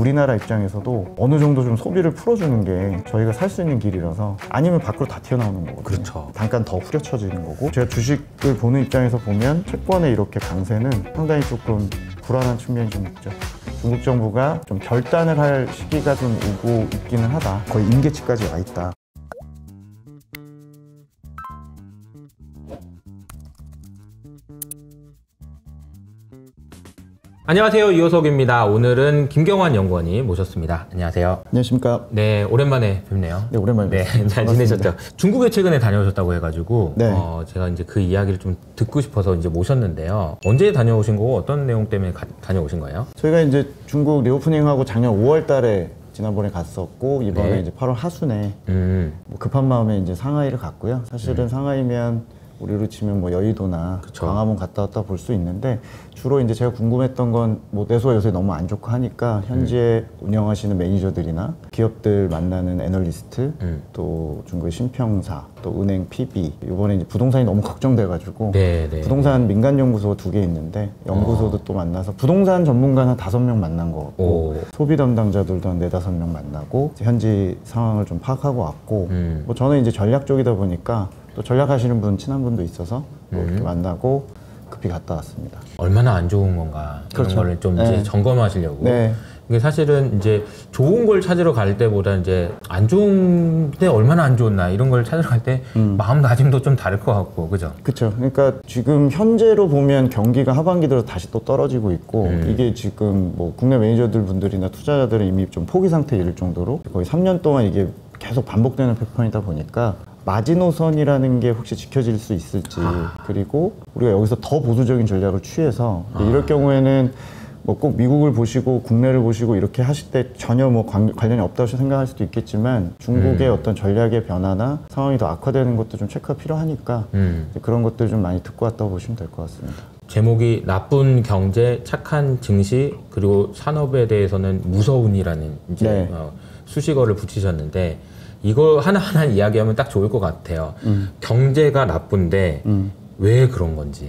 우리나라 입장에서도 어느 정도 좀 소비를 풀어주는 게 저희가 살 수 있는 길이라서, 아니면 밖으로 다 튀어나오는 거거든요. 그렇죠. 단가는 더 후려쳐지는 거고, 제가 주식을 보는 입장에서 보면 채권의 이렇게 강세는 상당히 조금 불안한 측면이 좀 있죠. 중국 정부가 좀 결단을 할 시기가 좀 오고 있기는 하다. 거의 임계치까지 와 있다. 안녕하세요, 이호석입니다. 오늘은 김경환 연구원님 모셨습니다. 안녕하세요. 안녕하십니까. 네, 오랜만에 뵙네요. 네, 오랜만에 네, 뵙습니다. 잘 지내셨죠? 중국에 최근에 다녀오셨다고 해가지고 네. 제가 이제 그 이야기를 좀 듣고 싶어서 이제 모셨는데요. 언제 다녀오신 거고 어떤 내용 때문에 다녀오신 거예요? 저희가 이제 중국 리오프닝하고 작년 5월 달에 지난번에 갔었고, 이번에 네. 이제 8월 하순에 뭐 급한 마음에 이제 상하이를 갔고요. 사실은 상하이면 우리로 치면 뭐 여의도나 그쵸. 광화문 갔다 왔다 볼 수 있는데, 주로 이제 제가 궁금했던 건 뭐 내수가 요새 너무 안 좋고 하니까 현지에 운영하시는 매니저들이나 기업들 만나는 애널리스트, 또 중국의 신평사, 또 은행 PB, 이번에 이제 부동산이 너무 걱정돼가지고 부동산 민간연구소 2개 있는데 연구소도 또 만나서 부동산 전문가 한 5명 만난 거 같고, 소비 담당자들도 한 4, 5명 만나고 현지 상황을 좀 파악하고 왔고, 뭐 저는 이제 전략 쪽이다 보니까 또 전략하시는 분, 친한 분도 있어서 이렇게 만나고 급히 갔다 왔습니다. 얼마나 안 좋은 건가 이런 그렇죠. 거를 좀 이제 점검하시려고. 네. 이게 사실은 이제 좋은 걸 찾으러 갈 때보다 이제 안 좋은데 얼마나 안 좋나 이런 걸 찾으러 갈 때 마음가짐도 좀 다를 것 같고, 그죠? 그렇죠. 그러니까 지금 현재로 보면 경기가 하반기 들어 다시 또 떨어지고 있고, 이게 지금 뭐 국내 매니저들 분들이나 투자자들은 이미 좀 포기 상태에 이를 정도로 거의 3년 동안 이게 계속 반복되는 패턴이다 보니까 마지노선이라는 게 혹시 지켜질 수 있을지, 그리고 우리가 여기서 더 보수적인 전략을 취해서 이럴 경우에는 뭐 꼭 미국을 보시고 국내를 보시고 이렇게 하실 때 전혀 뭐 관련이 없다고 생각할 수도 있겠지만, 중국의 어떤 전략의 변화나 상황이 더 악화되는 것도 좀 체크가 필요하니까 그런 것들 좀 많이 듣고 왔다고 보시면 될 것 같습니다. 제목이 나쁜 경제, 착한 증시, 그리고 산업에 대해서는 무서운이라는 이제 수식어를 붙이셨는데, 이거 하나하나 이야기하면 딱 좋을 것 같아요. 경제가 나쁜데 왜 그런 건지,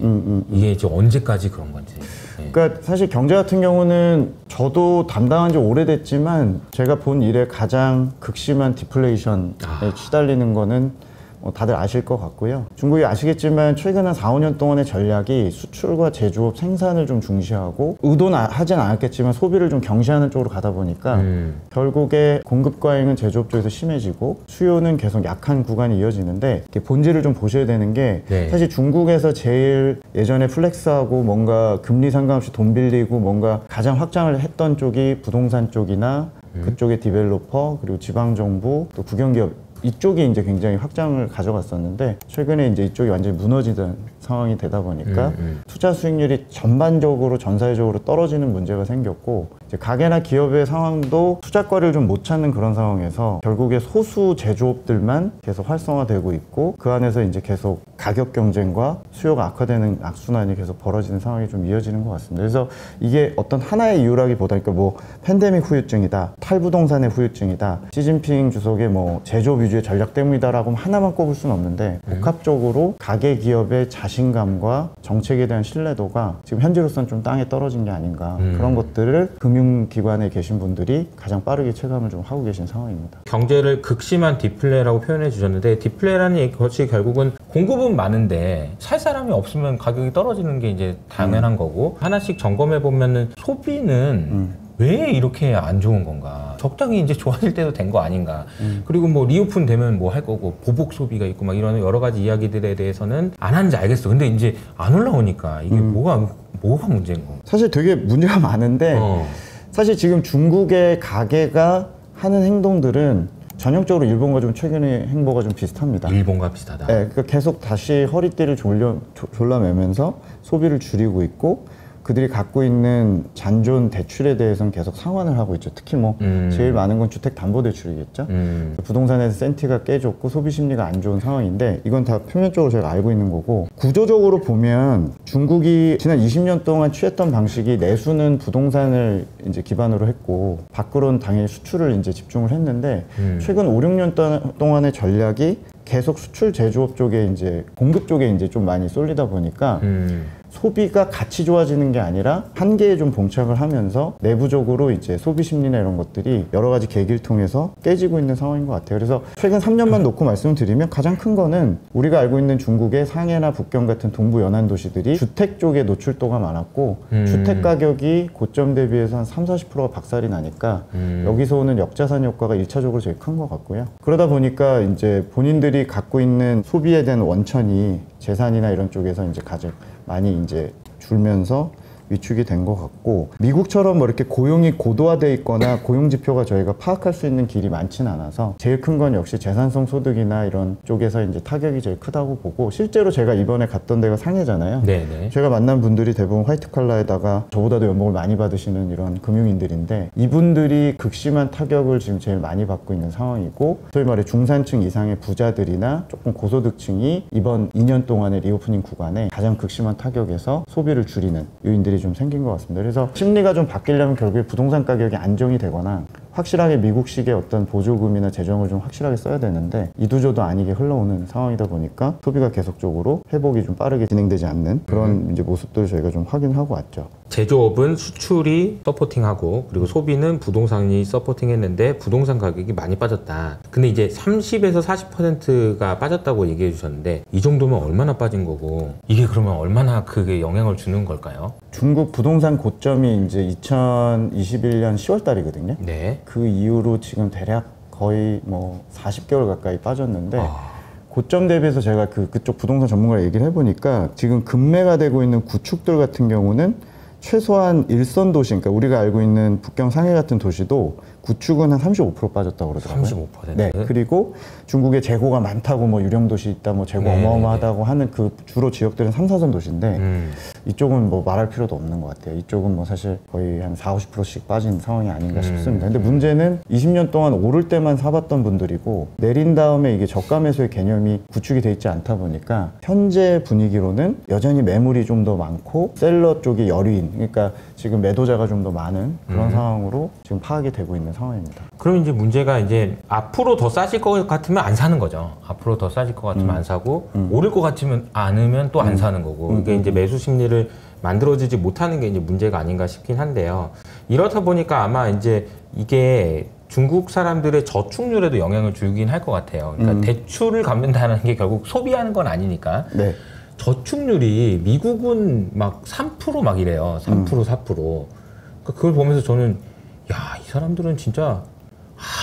이게 이제 언제까지 그런 건지. 네. 그러니까 사실 경제 같은 경우는 저도 담당한 지 오래됐지만, 제가 본 일에 가장 극심한 디플레이션에 시달리는 거는 다들 아실 것 같고요. 중국이 아시겠지만 최근 한 4, 5년 동안의 전략이 수출과 제조업, 생산을 좀 중시하고, 의도는 하진 않았겠지만 소비를 좀 경시하는 쪽으로 가다 보니까 결국에 공급 과잉은 제조업 쪽에서 심해지고 수요는 계속 약한 구간이 이어지는데, 본질을 좀 보셔야 되는 게 사실 중국에서 제일 예전에 플렉스하고 뭔가 금리 상관없이 돈 빌리고 뭔가 가장 확장을 했던 쪽이 부동산 쪽이나 그쪽의 디벨로퍼, 그리고 지방정부, 또 국영기업, 이쪽이 이제 굉장히 확장을 가져갔었는데, 최근에 이제 이쪽이 완전히 무너지던 상황이 되다 보니까 투자 수익률이 전반적으로 전 사회적으로 떨어지는 문제가 생겼고, 이제 가게나 기업의 상황도 투자거리를 좀 못 찾는 그런 상황에서 결국에 소수 제조업들만 계속 활성화되고 있고, 그 안에서 이제 계속 가격 경쟁과 수요가 악화되는 악순환이 계속 벌어지는 상황이 좀 이어지는 것 같습니다. 그래서 이게 어떤 하나의 이유라기보다, 그러니까 뭐 팬데믹 후유증이다, 탈부동산의 후유증이다, 시진핑 주석의 뭐 제조업 위주의 전략 때문이다라고 하나만 꼽을 수는 없는데, 복합적으로 가계 기업의 자신감과 정책에 대한 신뢰도가 지금 현재로서는 좀 땅에 떨어진 게 아닌가, 그런 것들을 금융기관에 계신 분들이 가장 빠르게 체감을 좀 하고 계신 상황입니다. 경제를 극심한 디플레라고 표현해 주셨는데, 디플레라는 것이 결국은 공급은 많은데 살 사람이 없으면 가격이 떨어지는 게 이제 당연한 거고, 하나씩 점검해 보면은 소비는 왜 이렇게 안 좋은 건가, 적당히 이제 좋아질 때도 된 거 아닌가, 그리고 뭐 리오픈 되면 뭐 할 거고, 보복 소비가 있고 막 이런 여러 가지 이야기들에 대해서는 안 하는지 알겠어. 근데 이제 안 올라오니까 이게 뭐가 문제인 건가? 사실 되게 문제가 많은데, 사실 지금 중국의 가게가 하는 행동들은 전형적으로 일본과 좀 최근의 행보가 좀 비슷합니다. 일본과 비슷하다. 네, 그러니까 계속 다시 허리띠를 졸라매면서 소비를 줄이고 있고, 그들이 갖고 있는 잔존 대출에 대해서는 계속 상환을 하고 있죠. 특히 뭐 제일 많은 건 주택담보대출이겠죠. 부동산에서 센티가 깨졌고 소비 심리가 안 좋은 상황인데, 이건 다 표면적으로 제가 알고 있는 거고, 구조적으로 보면 중국이 지난 20년 동안 취했던 방식이 내수는 부동산을 이제 기반으로 했고, 밖으로는 당연히 수출을 이제 집중을 했는데, 최근 5, 6년 동안의 전략이 계속 수출 제조업 쪽에 이제 공급 쪽에 이제 좀 많이 쏠리다 보니까 소비가 같이 좋아지는 게 아니라 한계에 좀 봉착을 하면서 내부적으로 이제 소비 심리나 이런 것들이 여러 가지 계기를 통해서 깨지고 있는 상황인 것 같아요. 그래서 최근 3년만 놓고 말씀드리면 가장 큰 거는 우리가 알고 있는 중국의 상해나 북경 같은 동부 연안 도시들이 주택 쪽에 노출도가 많았고 주택 가격이 고점 대비해서 한 30-40%가 박살이 나니까 여기서 오는 역자산 효과가 1차적으로 제일 큰 것 같고요. 그러다 보니까 이제 본인들이 갖고 있는 소비에 대한 원천이 재산이나 이런 쪽에서 이제 가장 많이 이제 줄면서 위축이 된 것 같고, 미국처럼 뭐 이렇게 고용이 고도화돼 있거나 고용 지표가 저희가 파악할 수 있는 길이 많지는 않아서 제일 큰 건 역시 재산성 소득이나 이런 쪽에서 이제 타격이 제일 크다고 보고, 실제로 제가 이번에 갔던 데가 상해잖아요. 네네. 제가 만난 분들이 대부분 화이트 칼라에다가 저보다도 연봉을 많이 받으시는 이런 금융인들인데, 이분들이 극심한 타격을 지금 제일 많이 받고 있는 상황이고, 소위 말해 중산층 이상의 부자들이나 조금 고소득층이 이번 2년 동안의 리오프닝 구간에 가장 극심한 타격에서 소비를 줄이는 요인들이 좀 생긴 것 같습니다. 그래서 심리가 좀 바뀌려면 결국에 부동산 가격이 안정이 되거나 확실하게 미국식의 어떤 보조금이나 재정을 좀 확실하게 써야 되는데 이도저도 아니게 흘러오는 상황이다 보니까 소비가 계속적으로 회복이 좀 빠르게 진행되지 않는 그런 이제 모습들을 저희가 좀 확인하고 왔죠. 제조업은 수출이 서포팅하고 그리고 소비는 부동산이 서포팅했는데 부동산 가격이 많이 빠졌다. 근데 이제 30에서 40%가 빠졌다고 얘기해 주셨는데 이 정도면 얼마나 빠진 거고 이게 그러면 얼마나 크게 영향을 주는 걸까요? 중국 부동산 고점이 이제 2021년 10월 달이거든요. 네. 그 이후로 지금 대략 거의 뭐 40개월 가까이 빠졌는데 고점 대비해서 제가 그쪽 부동산 전문가랑 얘기를 해보니까 지금 급매가 되고 있는 구축들 같은 경우는 최소한 일선 도시, 그러니까 우리가 알고 있는 북경 상해 같은 도시도 구축은 한 35% 빠졌다고 그러더라고요. 35%? 네. 그리고 중국에 재고가 많다고 뭐 유령 도시 있다, 뭐 재고 어마어마하다고 하는 그 주로 지역들은 3, 4선 도시인데 이쪽은 뭐 말할 필요도 없는 것 같아요. 이쪽은 뭐 사실 거의 한 40-50%씩 빠진 상황이 아닌가 싶습니다. 근데 문제는 20년 동안 오를 때만 사봤던 분들이고 내린 다음에 이게 저가 매수의 개념이 구축이 돼 있지 않다 보니까 현재 분위기로는 여전히 매물이 좀 더 많고 셀러 쪽이 여류인, 그러니까 지금 매도자가 좀 더 많은 그런 상황으로 지금 파악이 되고 있는 상황입니다. 그럼 이제 문제가 이제 앞으로 더 싸질 것 같으면 안 사는 거죠. 앞으로 더 싸질 것 같으면 안 사고 오를 것 같으면 않으면 또 안 사는 거고 이게 이제 매수 심리를 만들어지지 못하는 게 이제 문제가 아닌가 싶긴 한데요. 이렇다 보니까 아마 이제 이게 중국 사람들의 저축률에도 영향을 주긴 할 것 같아요. 그러니까 대출을 갚는다는 게 결국 소비하는 건 아니니까. 네. 저축률이 미국은 막 3% 막 이래요. 3%, 4%. 그러니까 그걸 보면서 저는 야, 이 사람들은 진짜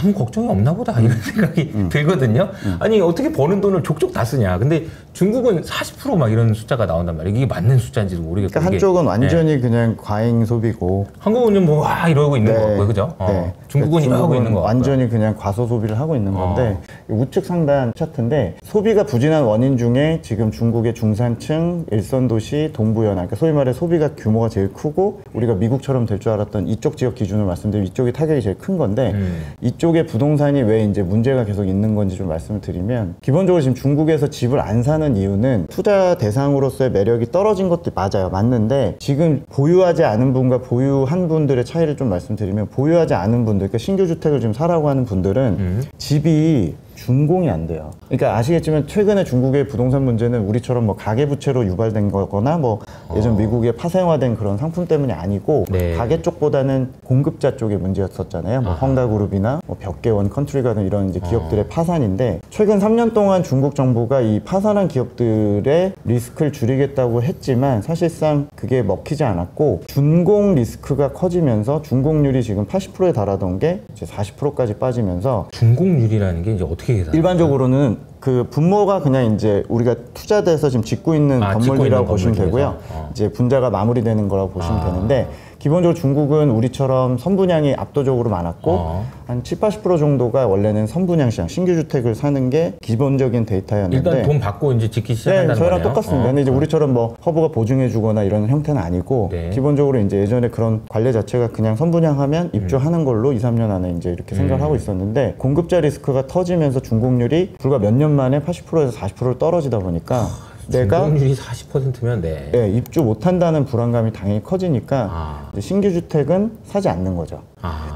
아무 걱정이 없나 보다 이런 생각이 들거든요. 아니 어떻게 버는 돈을 족족 다 쓰냐. 근데 중국은 40% 막 이런 숫자가 나온단 말이에요. 이게 맞는 숫자인지도 모르겠고. 그러니까 한쪽은 완전히 그냥 과잉 소비고 한국은 뭐 와 이러고 있는 것 같고요. 그죠? 네. 중국은 이러고 있는 것 같고요. 완전히 그냥 과소 소비를 하고 있는 건데 우측 상단 차트인데 소비가 부진한 원인 중에 지금 중국의 중산층, 일선도시, 동부연안, 그러니까 소위 말해 소비가 규모가 제일 크고 우리가 미국처럼 될 줄 알았던 이쪽 지역 기준으로 말씀드리면 이쪽이 타격이 제일 큰 건데 이쪽에 부동산이 왜 이제 문제가 계속 있는 건지 좀 말씀을 드리면, 기본적으로 지금 중국에서 집을 안 사는 이유는 투자 대상으로서의 매력이 떨어진 것도 맞아요. 맞는데 지금 보유하지 않은 분과 보유한 분들의 차이를 좀 말씀드리면, 보유하지 않은 분들, 그러니까 신규 주택을 지금 사라고 하는 분들은 집이 준공이 안 돼요. 그러니까 아시겠지만 최근에 중국의 부동산 문제는 우리처럼 뭐 가계부채로 유발된 거거나 뭐 예전 미국의 파생화된 그런 상품 때문이 아니고 가계 쪽보다는 공급자 쪽의 문제였었잖아요. 뭐 헝다그룹이나 뭐 벽계원, 컨트리가든 이런 이제 기업들의 파산인데, 최근 3년 동안 중국 정부가 이 파산한 기업들의 리스크를 줄이겠다고 했지만 사실상 그게 먹히지 않았고 준공 리스크가 커지면서 준공률이 지금 80%에 달하던 게 이제 40%까지 빠지면서, 준공률이라는 게 이제 어떻게 계산해요? 일반적으로는 그 분모가 그냥 이제 우리가 투자돼서 지금 짓고 있는 건물이라고 보시면 되고요. 이제 분자가 마무리되는 거라고 보시면 되는데, 기본적으로 중국은 우리처럼 선분양이 압도적으로 많았고 한 70-80% 정도가 원래는 선분양 시장, 신규 주택을 사는 게 기본적인 데이터였는데, 일단 돈 받고 이제 짓기 시작한다는 네, 저희랑 거네요? 똑같습니다. 근데 이제 우리처럼 뭐 허브가 보증해 주거나 이런 형태는 아니고 기본적으로 이제 예전에 그런 관례 자체가 그냥 선분양하면 입주하는 걸로 2-3년 안에 이제 이렇게 생각을 하고 있었는데, 공급자 리스크가 터지면서 준공률이 불과 몇 년 만에 80%에서 40%로 떨어지다 보니까 내가 중도금리 40%면 네. 네, 입주 못한다는 불안감이 당연히 커지니까 이제 신규 주택은 사지 않는 거죠.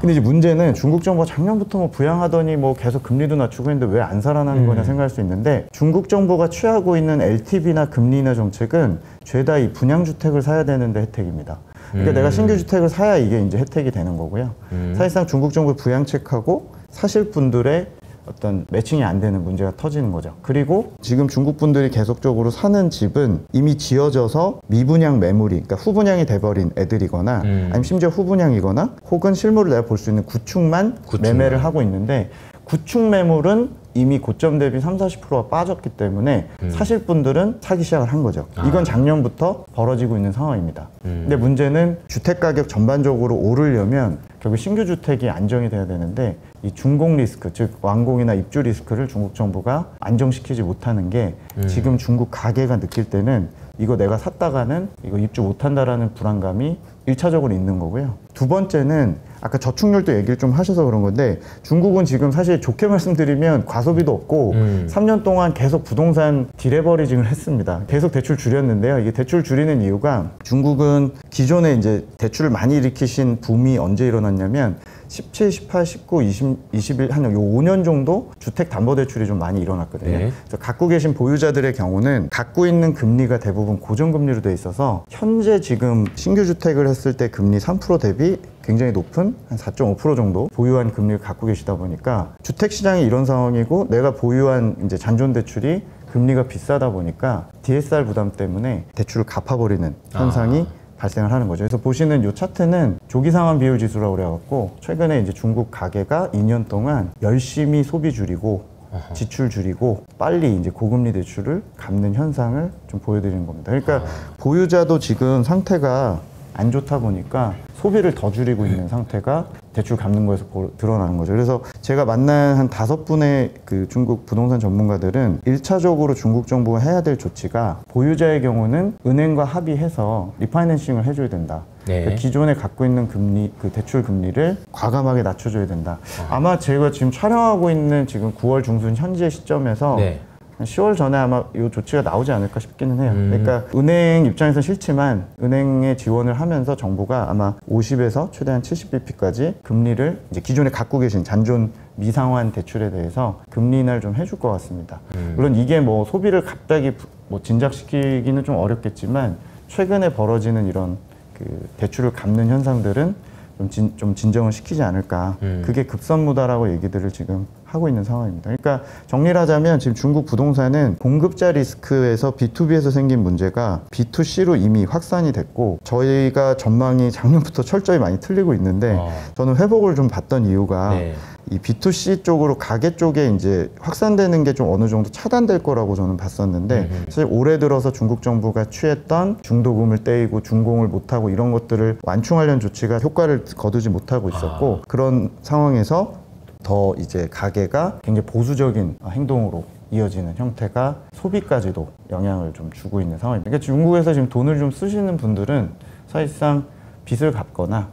근데 이제 문제는 중국 정부가 작년부터 뭐 부양하더니 뭐 계속 금리도 낮추고 있는데 왜 안 살아나는 거냐 생각할 수 있는데, 중국 정부가 취하고 있는 LTV나 금리 인하 정책은 죄다 이 분양주택을 사야 되는데 혜택입니다. 그러니까 내가 신규 주택을 사야 이게 이제 혜택이 되는 거고요. 사실상 중국 정부 부양책하고 사실 분들의 어떤 매칭이 안 되는 문제가 터지는 거죠. 그리고 지금 중국 분들이 계속적으로 사는 집은 이미 지어져서 미분양 매물이, 그러니까 후분양이 돼버린 애들이거나 아니면 심지어 후분양이거나 혹은 실물을 내가 볼 수 있는 구축만 매매를 하고 있는데, 구축 매물은 이미 고점 대비 30-40%가 빠졌기 때문에 사실 분들은 사기 시작을 한 거죠. 이건 작년부터 벌어지고 있는 상황입니다. 근데 문제는 주택 가격 전반적으로 오르려면 결국 신규 주택이 안정이 돼야 되는데, 이 준공 리스크, 즉 완공이나 입주 리스크를 중국 정부가 안정시키지 못하는 게 지금 중국 가게가 느낄 때는 이거 내가 샀다가는 이거 입주 못한다라는 불안감이 1차적으로 있는 거고요. 두 번째는 아까 저축률도 얘기를 좀 하셔서 그런 건데, 중국은 지금 사실 좋게 말씀드리면 과소비도 없고 3년 동안 계속 부동산 디레버리징을 했습니다. 계속 대출 줄였는데요. 이게 대출 줄이는 이유가, 중국은 기존에 이제 대출을 많이 일으키신 붐이 언제 일어났냐면 17, 18, 19, 20, 21, 한 5년 정도 주택담보대출이 좀 많이 일어났거든요. 네. 그래서 갖고 계신 보유자들의 경우는 갖고 있는 금리가 대부분 고정금리로 돼 있어서 현재 지금 신규 주택을 했을 때 금리 3% 대비 굉장히 높은 한 4.5% 정도 보유한 금리를 갖고 계시다 보니까 주택시장이 이런 상황이고, 내가 보유한 이제 잔존대출이 금리가 비싸다 보니까 DSR 부담 때문에 대출을 갚아버리는 현상이 발생을 하는 거죠. 그래서 보시는 이 차트는 조기상환 비율 지수라고 그래갖고, 최근에 이제 중국 가계가 2년 동안 열심히 소비 줄이고 지출 줄이고 빨리 이제 고금리 대출을 갚는 현상을 좀 보여드리는 겁니다. 그러니까 보유자도 지금 상태가 안 좋다 보니까 소비를 더 줄이고 있는 상태가 대출 갚는 거에서 드러나는 거죠. 그래서 제가 만난 한 5분의 그 중국 부동산 전문가들은 1차적으로 중국 정부가 해야 될 조치가, 보유자의 경우는 은행과 합의해서 리파이낸싱을 해줘야 된다. 네. 그러니까 기존에 갖고 있는 금리, 그 대출 금리를 과감하게 낮춰줘야 된다. 아마 제가 지금 촬영하고 있는 지금 9월 중순 현재 시점에서 네. 10월 전에 아마 이 조치가 나오지 않을까 싶기는 해요. 그러니까 은행 입장에서 싫지만 은행에 지원을 하면서 정부가 아마 50에서 최대한 70bp까지 금리를 이제 기존에 갖고 계신 잔존 미상환 대출에 대해서 금리 인하를 좀 해줄 것 같습니다. 물론 이게 뭐 소비를 갑자기 뭐 진작시키기는 좀 어렵겠지만, 최근에 벌어지는 이런 그 대출을 갚는 현상들은 좀 진정을 시키지 않을까. 그게 급선무다라고 얘기들을 지금 하고 있는 상황입니다. 그러니까 정리를 하자면 지금 중국 부동산은 공급자 리스크에서 B2B에서 생긴 문제가 B2C로 이미 확산이 됐고, 저희가 전망이 작년부터 철저히 많이 틀리고 있는데 저는 회복을 좀 봤던 이유가 이 B2C 쪽으로 가게 쪽에 이제 확산되는 게 좀 어느 정도 차단될 거라고 저는 봤었는데, 사실 올해 들어서 중국 정부가 취했던 중도금을 떼이고 준공을 못하고 이런 것들을 완충하려는 조치가 효과를 거두지 못하고 있었고, 그런 상황에서 더 이제 가게가 굉장히 보수적인 행동으로 이어지는 형태가 소비까지도 영향을 좀 주고 있는 상황입니다. 그러니까 중국에서 지금 돈을 좀 쓰시는 분들은 사실상 빚을 갚거나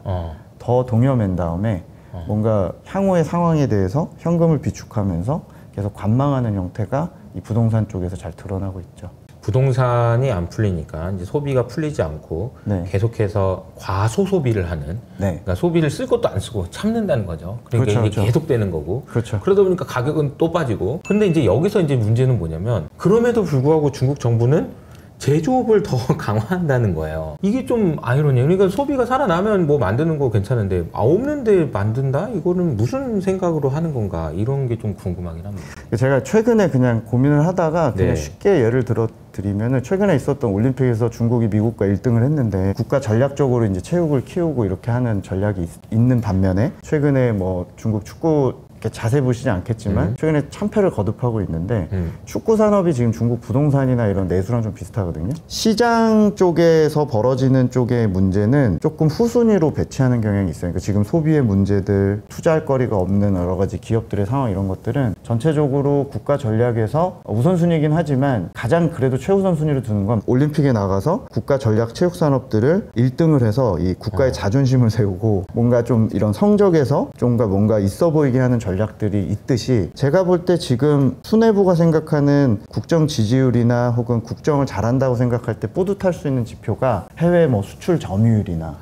더 동여맨 다음에 뭔가 향후의 상황에 대해서 현금을 비축하면서 계속 관망하는 형태가 이 부동산 쪽에서 잘 드러나고 있죠. 부동산이 안 풀리니까 이제 소비가 풀리지 않고 계속해서 과소 소비를 하는, 그러니까 소비를 쓸 것도 안 쓰고 참는다는 거죠. 그러니까 이게 계속되는 거고. 그러다 보니까 가격은 또 빠지고. 근데 이제 여기서 이제 문제는 뭐냐면, 그럼에도 불구하고 중국 정부는 제조업을 더 강화한다는 거예요. 이게 좀 아이러니해요. 그러니까 소비가 살아나면 뭐 만드는 거 괜찮은데 없는데 만든다? 이거는 무슨 생각으로 하는 건가? 이런 게 좀 궁금하긴 합니다. 제가 최근에 그냥 고민을 하다가 그냥 쉽게 예를 들어 드리면은, 최근에 있었던 올림픽에서 중국이 미국과 1등을 했는데 국가 전략적으로 이제 체육을 키우고 이렇게 하는 전략이 있는 반면에, 최근에 뭐 중국 축구 이렇게 자세히 보시지 않겠지만 최근에 참패를 거듭하고 있는데, 축구 산업이 지금 중국 부동산이나 이런 내수랑 좀 비슷하거든요. 시장 쪽에서 벌어지는 쪽의 문제는 조금 후순위로 배치하는 경향이 있어요. 그러니까 지금 소비의 문제들, 투자할 거리가 없는 여러 가지 기업들의 상황, 이런 것들은 전체적으로 국가 전략에서 우선순위이긴 하지만 가장 그래도 최우선 순위로 두는 건 올림픽에 나가서 국가 전략 체육 산업들을 1등을 해서 이 국가의 자존심을 세우고 뭔가 좀 이런 성적에서 좀 뭔가 있어 보이게 하는 전략 전략들이 있듯이 제가 볼 때 지금 수뇌부가 생각하는 국정 지지율이나 혹은 국정을 잘한다고 생각할 때 뿌듯할 수 있는 지표가 해외 뭐 수출 점유율이나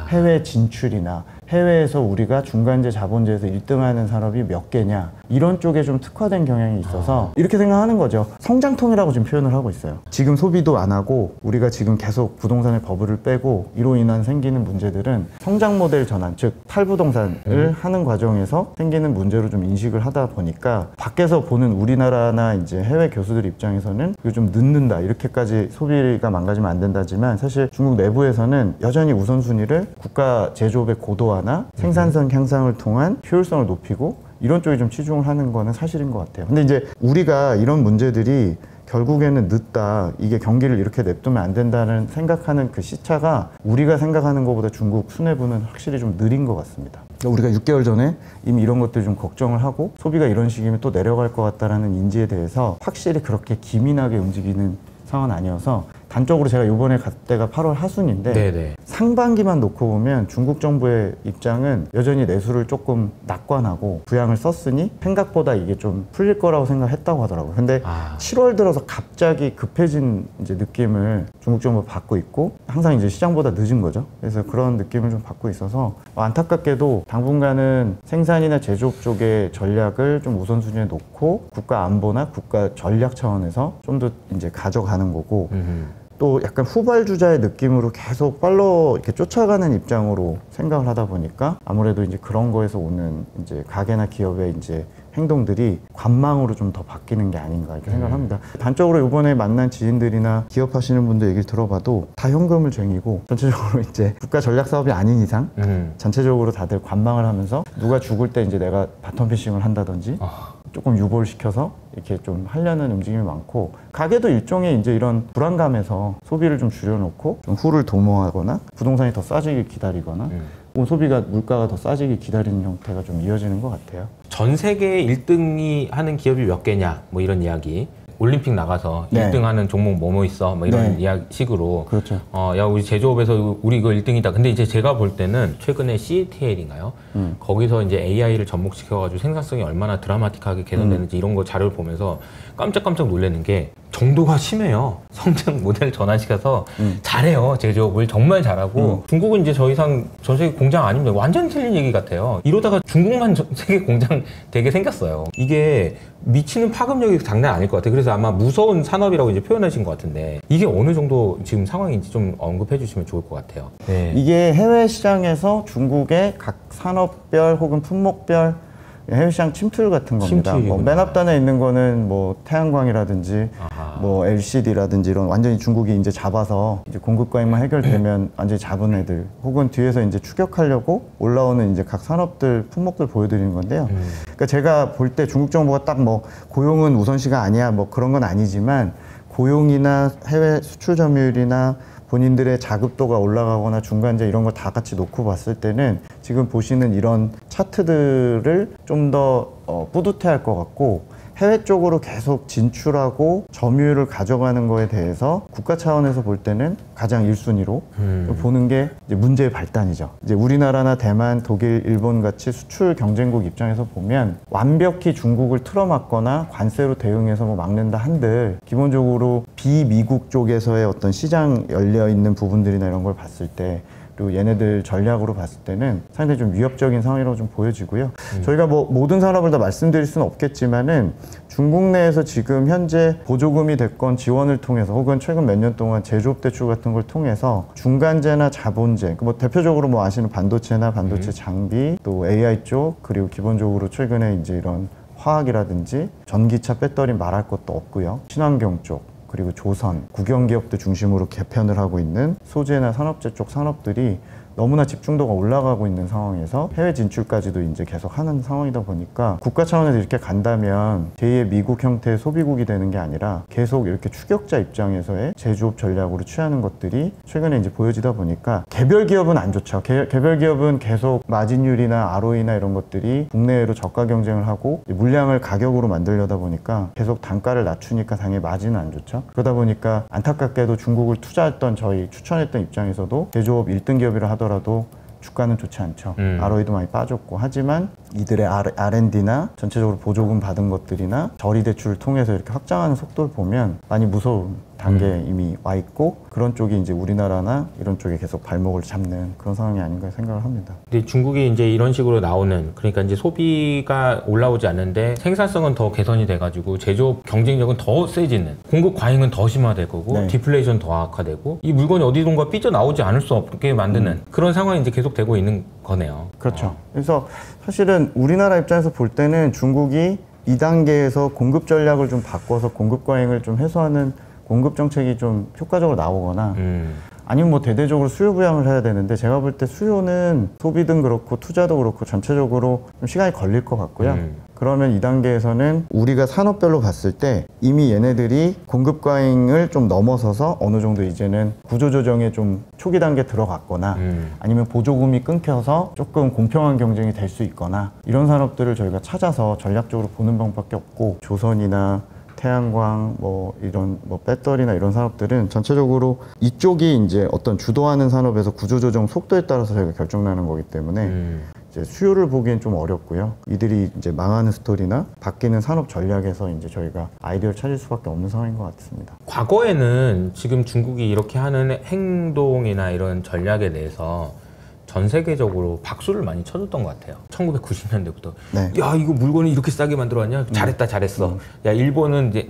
해외 진출이나 해외에서 우리가 중간재 자본재에서 1등하는 산업이 몇 개냐 이런 쪽에 좀 특화된 경향이 있어서 이렇게 생각하는 거죠. 성장통이라고 지금 표현을 하고 있어요. 지금 소비도 안 하고 우리가 지금 계속 부동산의 버블을 빼고 이로 인한 생기는 문제들은 성장 모델 전환, 즉 탈부동산을 하는 과정에서 생기는 문제로 좀 인식을 하다 보니까 밖에서 보는 우리나라나 이제 해외 교수들 입장에서는 이거 좀 늦는다, 이렇게까지 소비가 망가지면 안 된다지만 사실 중국 내부에서는 여전히 우선순위를 국가 제조업의 고도화나 생산성 향상을 통한 효율성을 높이고 이런 쪽에 좀 치중을 하는 거는 사실인 것 같아요. 근데 이제 우리가 이런 문제들이 결국에는 늦다, 이게 경기를 이렇게 냅두면 안 된다는 생각하는 그 시차가 우리가 생각하는 것보다 중국 수뇌부는 확실히 좀 느린 것 같습니다. 우리가 6개월 전에 이미 이런 것들 좀 걱정을 하고 소비가 이런 식이면 또 내려갈 것 같다라는 인지에 대해서 확실히 그렇게 기민하게 움직이는 상황은 아니어서 단적으로 제가 이번에 갈 때가 8월 하순인데 네네. 상반기만 놓고 보면 중국 정부의 입장은 여전히 내수를 조금 낙관하고 부양을 썼으니 생각보다 이게 좀 풀릴 거라고 생각했다고 하더라고요. 근데 7월 들어서 갑자기 급해진 이제 느낌을 중국 정부가 받고 있고 항상 이제 시장보다 늦은 거죠. 그래서 그런 느낌을 좀 받고 있어서 안타깝게도 당분간은 생산이나 제조업 쪽의 전략을 좀 우선순위에 놓고 국가 안보나 국가 전략 차원에서 좀 더 이제 가져가는 거고 또 약간 후발주자의 느낌으로 계속 팔로 이렇게 쫓아가는 입장으로 생각을 하다 보니까 아무래도 이제 그런 거에서 오는 이제 가게나 기업의 이제 행동들이 관망으로 좀 더 바뀌는 게 아닌가 이렇게 생각을 합니다. 단적으로 이번에 만난 지인들이나 기업 하시는 분들 얘기를 들어봐도 다 현금을 쟁이고 전체적으로 이제 국가 전략 사업이 아닌 이상 전체적으로 다들 관망을 하면서 누가 죽을 때 이제 내가 바톤 피싱을 한다든지 조금 유보를 시켜서 이렇게 좀 하려는 움직임이 많고 가게도 일종의 이제 이런 불안감에서 소비를 좀 줄여놓고 좀 후를 도모하거나 부동산이 더 싸지길 기다리거나 소비가 물가가 더 싸지길 기다리는 형태가 좀 이어지는 것 같아요. 전 세계 1등이 하는 기업이 몇 개냐 뭐 이런 이야기. 올림픽 나가서 네. 1등 하는 종목 뭐뭐 있어 뭐 이런 네. 이야기 식으로 그렇죠. 야 우리 제조업에서 우리 이거 1등이다. 근데 이제 제가 볼 때는 최근에 CATL인가요? 거기서 이제 AI를 접목시켜가지고 생산성이 얼마나 드라마틱하게 개선되는지 이런 거 자료를 보면서 깜짝깜짝 놀라는 게 정도가 심해요. 성장 모델 전환시켜서 잘해요. 제조업을 정말 잘하고 중국은 이제 더 이상 전 세계 공장 아닙니다. 완전히 틀린 얘기 같아요. 이러다가 중국만 전 세계 공장 되게 생겼어요. 이게 미치는 파급력이 장난 아닐 것 같아요. 그래서 아마 무서운 산업이라고 이제 표현하신 것 같은데 이게 어느 정도 지금 상황인지 좀 언급해 주시면 좋을 것 같아요. 네. 이게 해외 시장에서 중국의 각 산업별 혹은 품목별 해외 시장 침투율 같은 겁니다. 뭐 맨 앞단에 있는 거는 뭐 태양광이라든지 뭐 LCD라든지 이런 완전히 중국이 이제 잡아서 이제 공급 과잉만 해결되면 완전히 잡은 애들 혹은 뒤에서 이제 추격하려고 올라오는 이제 각 산업들 품목들 보여드리는 건데요. 그러니까 제가 볼 때 중국 정부가 딱 뭐 고용은 우선시가 아니야 뭐 그런 건 아니지만 고용이나 해외 수출 점유율이나 본인들의 자급도가 올라가거나 중간재 이런 거 다 같이 놓고 봤을 때는 지금 보시는 이런 차트들을 좀 더 뿌듯해할 것 같고 해외 쪽으로 계속 진출하고 점유율을 가져가는 거에 대해서 국가 차원에서 볼 때는 가장 1순위로 보는 게 이제 문제의 발단이죠. 이제 우리나라나 대만, 독일, 일본 같이 수출 경쟁국 입장에서 보면 완벽히 중국을 틀어막거나 관세로 대응해서 뭐 막는다 한들 기본적으로 비미국 쪽에서의 어떤 시장 열려 있는 부분들이나 이런 걸 봤을 때 그리고 얘네들 전략으로 봤을 때는 상당히 좀 위협적인 상황이라고 좀 보여지고요. 저희가 뭐 모든 산업을 다 말씀드릴 수는 없겠지만은 중국 내에서 지금 현재 보조금이 됐건 지원을 통해서 혹은 최근 몇 년 동안 제조업 대출 같은 걸 통해서 중간재나 자본재, 뭐 대표적으로 뭐 아시는 반도체나 반도체 장비, 또 AI 쪽, 그리고 기본적으로 최근에 이제 이런 화학이라든지 전기차 배터리 말할 것도 없고요. 친환경 쪽. 그리고 조선, 국영기업들 중심으로 개편을 하고 있는 소재나 산업재 쪽 산업들이 너무나 집중도가 올라가고 있는 상황에서 해외 진출까지도 이제 계속 하는 상황이다 보니까 국가 차원에서 이렇게 간다면 제2의 미국 형태의 소비국이 되는 게 아니라 계속 이렇게 추격자 입장에서의 제조업 전략으로 취하는 것들이 최근에 이제 보여지다 보니까 개별 기업은 안 좋죠. 개별 기업은 계속 마진율이나 ROE나 이런 것들이 국내외로 저가 경쟁을 하고 물량을 가격으로 만들려다 보니까 계속 단가를 낮추니까 당연히 마진은 안 좋죠. 그러다 보니까 안타깝게도 중국을 투자했던 저희 추천했던 입장에서도 제조업 1등 기업이라 하더라도 주가는 좋지 않죠. ROE도 많이 빠졌고 하지만 이들의 R&D나 전체적으로 보조금 받은 것들이나 저리 대출을 통해서 이렇게 확장하는 속도를 보면 많이 무서운 단계에 이미 와 있고, 그런 쪽이 이제 우리나라나 이런 쪽에 계속 발목을 잡는 그런 상황이 아닌가 생각을 합니다. 근데 중국이 이제 이런 식으로 나오는, 그러니까 이제 소비가 올라오지 않는데 생산성은 더 개선이 돼가지고 제조업 경쟁력은 더 세지는, 공급 과잉은 더 심화될 거고, 네. 디플레이션 더 악화되고, 이 물건이 어디론가 삐져나오지 않을 수 없게 만드는 그런 상황이 이제 계속되고 있는 거네요. 그렇죠. 그래서 사실은 우리나라 입장에서 볼 때는 중국이 2단계에서 공급 전략을 좀 바꿔서 공급 과잉을 좀 해소하는 공급 정책이 좀 효과적으로 나오거나, 아니면 뭐 대대적으로 수요 부양을 해야 되는데, 제가 볼 때 수요는 소비든 그렇고 투자도 그렇고 전체적으로 좀 시간이 걸릴 것 같고요. 그러면 2단계에서는 우리가 산업별로 봤을 때 이미 얘네들이 공급 과잉을 좀 넘어서서 어느 정도 이제는 구조조정에 좀 초기 단계 들어갔거나, 아니면 보조금이 끊겨서 조금 공평한 경쟁이 될 수 있거나, 이런 산업들을 저희가 찾아서 전략적으로 보는 방법밖에 없고, 조선이나 태양광, 뭐 이런 뭐 배터리나 이런 산업들은 전체적으로 이쪽이 이제 어떤 주도하는 산업에서 구조조정 속도에 따라서 저희가 결정나는 거기 때문에 이제 수요를 보기엔 좀 어렵고요. 이들이 이제 망하는 스토리나 바뀌는 산업 전략에서 이제 저희가 아이디어를 찾을 수밖에 없는 상황인 것 같습니다. 과거에는 지금 중국이 이렇게 하는 행동이나 이런 전략에 대해서 전 세계적으로 박수를 많이 쳐줬던 것 같아요. 1990년대부터. 네. 야, 이거 물건을 이렇게 싸게 만들어왔냐? 잘했다, 잘했어. 야, 일본은 이제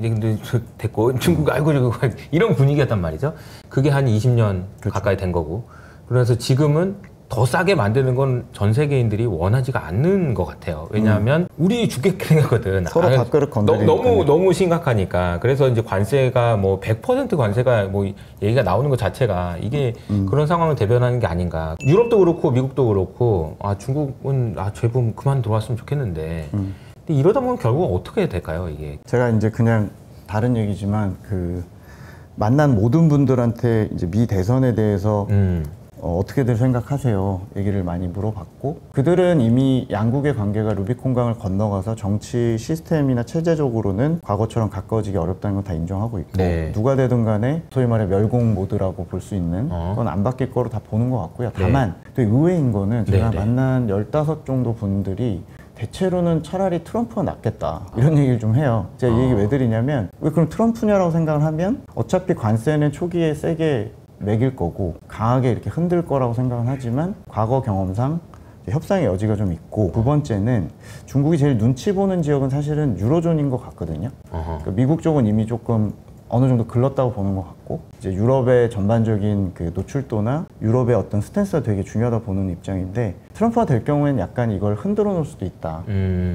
됐고, 중국, 아이고, 이런 분위기였단 말이죠. 그게 한 20년 그렇죠. 가까이 된 거고. 그래서 지금은 더 싸게 만드는 건 전 세계인들이 원하지가 않는 것 같아요. 왜냐하면 우리 죽게 생겼거든. 서로 밥그릇 건드리니까. 너무 심각하니까. 그래서 이제 관세가 뭐 100% 관세가 뭐 얘기가 나오는 것 자체가 이게 그런 상황을 대변하는 게 아닌가. 유럽도 그렇고 미국도 그렇고, 아, 중국은 제품 그만 들어왔으면 좋겠는데. 근데 이러다 보면 결국 어떻게 될까요, 이게? 제가 이제 그냥 다른 얘기지만 그 만난 모든 분들한테 이제 미 대선에 대해서 어떻게들 생각하세요? 얘기를 많이 물어봤고, 그들은 이미 양국의 관계가 루비콘강을 건너가서 정치 시스템이나 체제적으로는 과거처럼 가까워지기 어렵다는 건 다 인정하고 있고, 네. 누가 되든 간에 소위 말해 멸공 모드라고 볼 수 있는 건 안 바뀔 거로 다 보는 것 같고요. 다만 또 의외인 거는 제가 만난 15 정도 분들이 대체로는 차라리 트럼프가 낫겠다, 이런 얘기를 좀 해요. 제가 이 얘기 왜 드리냐면, 왜 그럼 트럼프냐라고 생각을 하면 어차피 관세는 초기에 세게 매길 거고 강하게 이렇게 흔들 거라고 생각은 하지만, 과거 경험상 협상의 여지가 좀 있고, 두 번째는 중국이 제일 눈치 보는 지역은 사실은 유로존인 것 같거든요. 그러니까 미국 쪽은 이미 조금 어느 정도 글렀다고 보는 것 같고, 이제 유럽의 전반적인 그 노출도나 유럽의 어떤 스탠스가 되게 중요하다 보는 입장인데, 트럼프가 될 경우에는 약간 이걸 흔들어 놓을 수도 있다.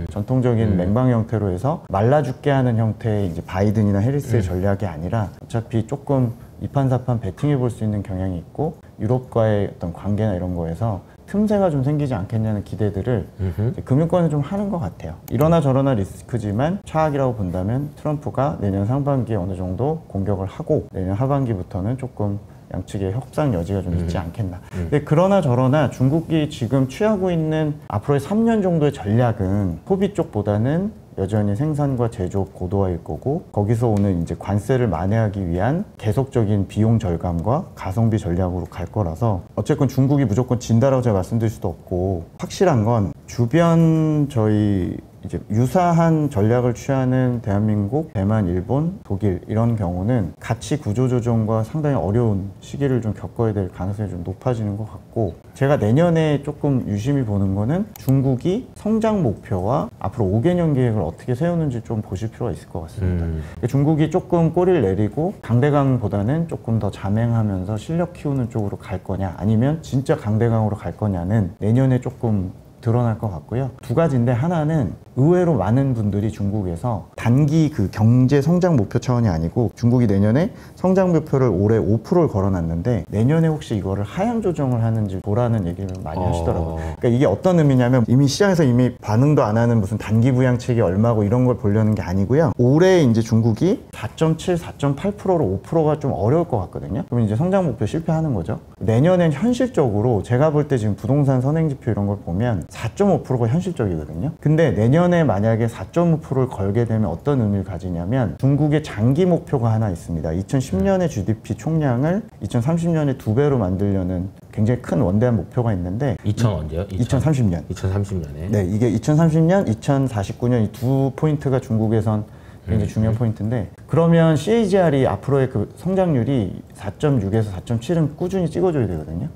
전통적인 맹방 형태로 해서 말라 죽게 하는 형태의 이제 바이든이나 해리스의 전략이 아니라, 어차피 조금 이판사판 배팅해 볼 수 있는 경향이 있고, 유럽과의 어떤 관계나 이런 거에서 틈새가 좀 생기지 않겠냐는 기대들을 이제 금융권은 좀 하는 것 같아요. 이러나 저러나 리스크지만 차악이라고 본다면 트럼프가 내년 상반기에 어느 정도 공격을 하고, 내년 하반기부터는 조금 양측의 협상 여지가 좀 있지 않겠나. 근데 그러나 저러나 중국이 지금 취하고 있는 앞으로의 3년 정도의 전략은 소비 쪽보다는 여전히 생산과 제조업 고도화일 거고, 거기서 오는 이제 관세를 만회하기 위한 계속적인 비용 절감과 가성비 전략으로 갈 거라서, 어쨌건 중국이 무조건 진다라고 제가 말씀드릴 수도 없고, 확실한 건 주변 저희 이제 유사한 전략을 취하는 대한민국, 대만, 일본, 독일 이런 경우는 가치 구조 조정과 상당히 어려운 시기를 좀 겪어야 될 가능성이 좀 높아지는 것 같고, 제가 내년에 조금 유심히 보는 거는 중국이 성장 목표와 앞으로 5개년 계획을 어떻게 세우는지 좀 보실 필요가 있을 것 같습니다. 중국이 조금 꼬리를 내리고 강대강보다는 조금 더 잠행하면서 실력 키우는 쪽으로 갈 거냐, 아니면 진짜 강대강으로 갈 거냐는 내년에 조금 드러날 것 같고요. 두 가지인데, 하나는 의외로 많은 분들이 중국에서 단기 그 경제 성장 목표 차원이 아니고, 중국이 내년에 성장 목표를 올해 5%를 걸어놨는데 내년에 혹시 이거를 하향 조정을 하는지 보라는 얘기를 많이 하시더라고요. 그러니까 이게 어떤 의미냐면, 이미 시장에서 이미 반응도 안 하는 무슨 단기 부양책이 얼마고 이런 걸 보려는 게 아니고요. 올해 이제 중국이 4.7, 4.8%로 5%가 좀 어려울 것 같거든요. 그럼 이제 성장 목표 실패하는 거죠. 내년엔 현실적으로 제가 볼 때 지금 부동산 선행지표 이런 걸 보면 4.5%가 현실적이거든요. 근데 내년 내년에 만약에 4.5%를 걸게 되면 어떤 의미를 가지냐면 중국의 장기 목표가 하나 있습니다. 2010년의 GDP 총량을 2030년에 2배로 만들려는 굉장히 큰 원대한 목표가 있는데 2000 언제요? 2030년. 2030년에. 네, 이게 2030년, 2049년 이 두 포인트가 중국에선 굉장히 중요한 포인트인데 그러면 CAGR이 앞으로의 그 성장률이 4.6에서 4.7은 꾸준히 찍어줘야 되거든요.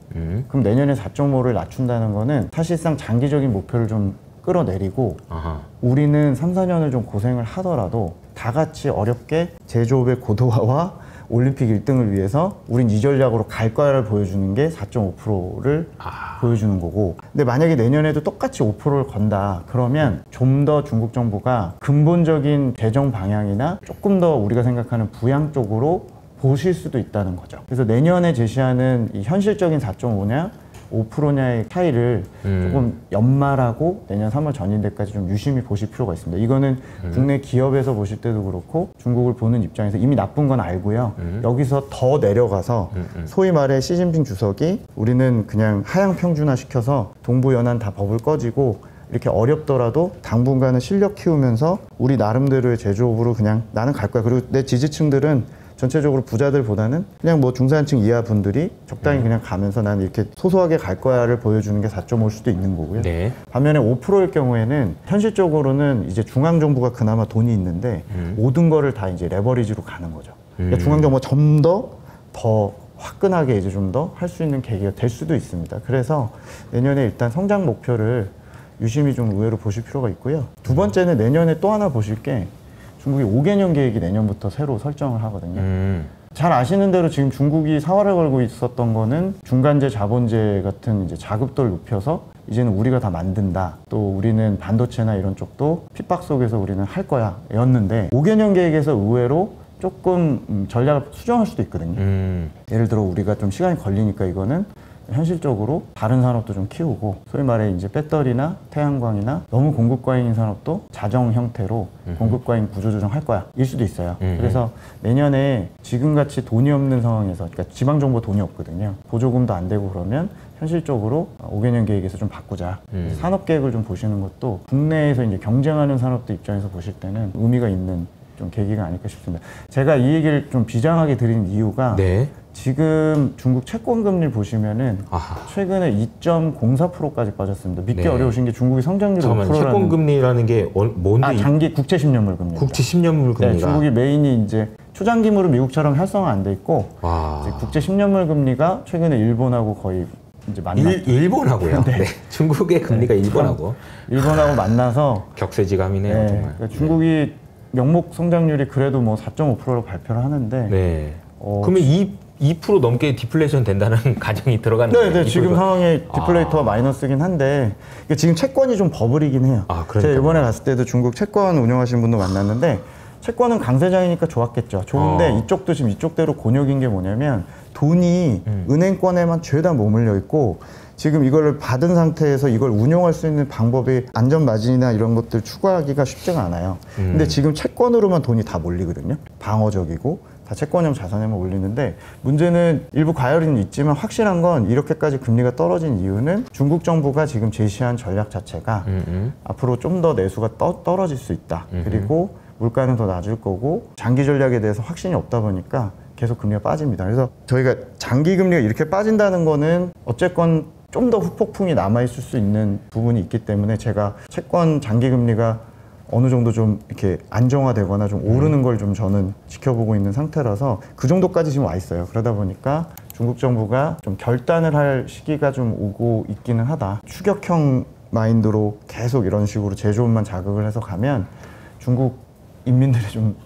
그럼 내년에 4.5를 낮춘다는 거는 사실상 장기적인 목표를 좀 끌어내리고 아하. 우리는 3, 4년을 좀 고생을 하더라도 다 같이 어렵게 제조업의 고도화와 올림픽 1등을 위해서 우린 이 전략으로 갈 거야를 보여주는 게 4.5%를 보여주는 거고 근데 만약에 내년에도 똑같이 5%를 건다 그러면 좀 더 중국 정부가 근본적인 재정 방향이나 조금 더 우리가 생각하는 부양 쪽으로 보실 수도 있다는 거죠. 그래서 내년에 제시하는 이 현실적인 4.5냐 5%냐의 차이를 조금 연말하고 내년 3월 전인대까지 좀 유심히 보실 필요가 있습니다. 이거는 국내 기업에서 보실 때도 그렇고 중국을 보는 입장에서 이미 나쁜 건 알고요. 여기서 더 내려가서 소위 말해 시진핑 주석이 우리는 그냥 하향 평준화 시켜서 동부연안 다 버블 꺼지고 이렇게 어렵더라도 당분간은 실력 키우면서 우리 나름대로의 제조업으로 그냥 나는 갈 거야. 그리고 내 지지층들은 전체적으로 부자들보다는 그냥 뭐 중산층 이하 분들이 적당히 그냥 가면서 난 이렇게 소소하게 갈 거야를 보여주는 게 4.5일 수도 있는 거고요. 네. 반면에 5%일 경우에는 현실적으로는 이제 중앙정부가 그나마 돈이 있는데 모든 거를 다 이제 레버리지로 가는 거죠. 그러니까 중앙정부가 좀 더 화끈하게 이제 좀 더 할 수 있는 계기가 될 수도 있습니다. 그래서 내년에 일단 성장 목표를 유심히 좀 의외로 보실 필요가 있고요. 두 번째는 내년에 또 하나 보실 게 중국이 5개년 계획이 내년부터 새로 설정을 하거든요. 잘 아시는 대로 지금 중국이 사활을 걸고 있었던 거는 중간재, 자본재 같은 이제 자급도를 높여서 이제는 우리가 다 만든다. 또 우리는 반도체나 이런 쪽도 핍박 속에서 우리는 할 거야. 였는데 5개년 계획에서 의외로 조금 전략을 수정할 수도 있거든요. 예를 들어 우리가 좀 시간이 걸리니까 이거는 현실적으로 다른 산업도 좀 키우고 소위 말해 이제 배터리나 태양광이나 너무 공급 과잉인 산업도 자정 형태로 공급 과잉 구조 조정할 거야 일 수도 있어요. 그래서 내년에 지금같이 돈이 없는 상황에서 그러니까 지방정부 돈이 없거든요. 보조금도 안 되고 그러면 현실적으로 5개년 계획에서 좀 바꾸자. 산업 계획을 좀 보시는 것도 국내에서 이제 경쟁하는 산업들 입장에서 보실 때는 의미가 있는 좀 계기가 아닐까 싶습니다. 제가 이 얘기를 좀 비장하게 드린 이유가 네. 지금 중국 채권 금리를 보시면은 최근에 2.04%까지 빠졌습니다. 믿기 네. 어려우신 게 중국이 성장률이 잠깐만 5%라는 채권 금리라는 게 뭔데? 장기 국채 10년물 금리. 국채 10년물 금리가. 네, 중국이 메인이 이제 초장기물은 미국처럼 활성화 안 돼 있고 이제 국채 10년물 금리가 최근에 일본하고 거의 이제 만났죠. 일본하고요. 네. 네. 중국의 금리가 일본하고 만나서 격세지감이네요. 네, 정말. 그러니까 중국이 명목 성장률이 그래도 뭐 4.5%로 발표를 하는데 네. 그러면 2% 넘게 디플레이션 된다는 가정이 들어가는 거예요? 네, 지금 상황에 디플레이터가 마이너스긴 한데 지금 채권이 좀 버블이긴 해요. 제가 이번에 갔을 때도 중국 채권 운영하시는 분도 만났는데 채권은 강세장이니까 좋았겠죠. 좋은데 이쪽도 지금 이쪽대로 곤욕인 게 뭐냐면 돈이 은행권에만 죄다 머물러 있고 지금 이걸 받은 상태에서 이걸 운용할 수 있는 방법이 안전마진이나 이런 것들 추구하기가 쉽지가 않아요. 근데 지금 채권으로만 돈이 다 몰리거든요. 방어적이고 다 채권형 자산에만 올리는데 문제는 일부 과열은 있지만 확실한 건 이렇게까지 금리가 떨어진 이유는 중국 정부가 지금 제시한 전략 자체가 앞으로 좀 더 내수가 떨어질 수 있다. 그리고 물가는 더 낮을 거고 장기 전략에 대해서 확신이 없다 보니까 계속 금리가 빠집니다. 그래서 저희가 장기 금리가 이렇게 빠진다는 거는 어쨌건 좀 더 후폭풍이 남아있을 수 있는 부분이 있기 때문에 제가 채권 장기 금리가 어느 정도 좀 이렇게 안정화되거나 좀 오르는 걸 좀 저는 지켜보고 있는 상태라서 그 정도까지 지금 와 있어요. 그러다 보니까 중국 정부가 좀 결단을 할 시기가 좀 오고 있기는 하다. 추격형 마인드로 계속 이런 식으로 제조업만 자극을 해서 가면 중국 인민들의 좀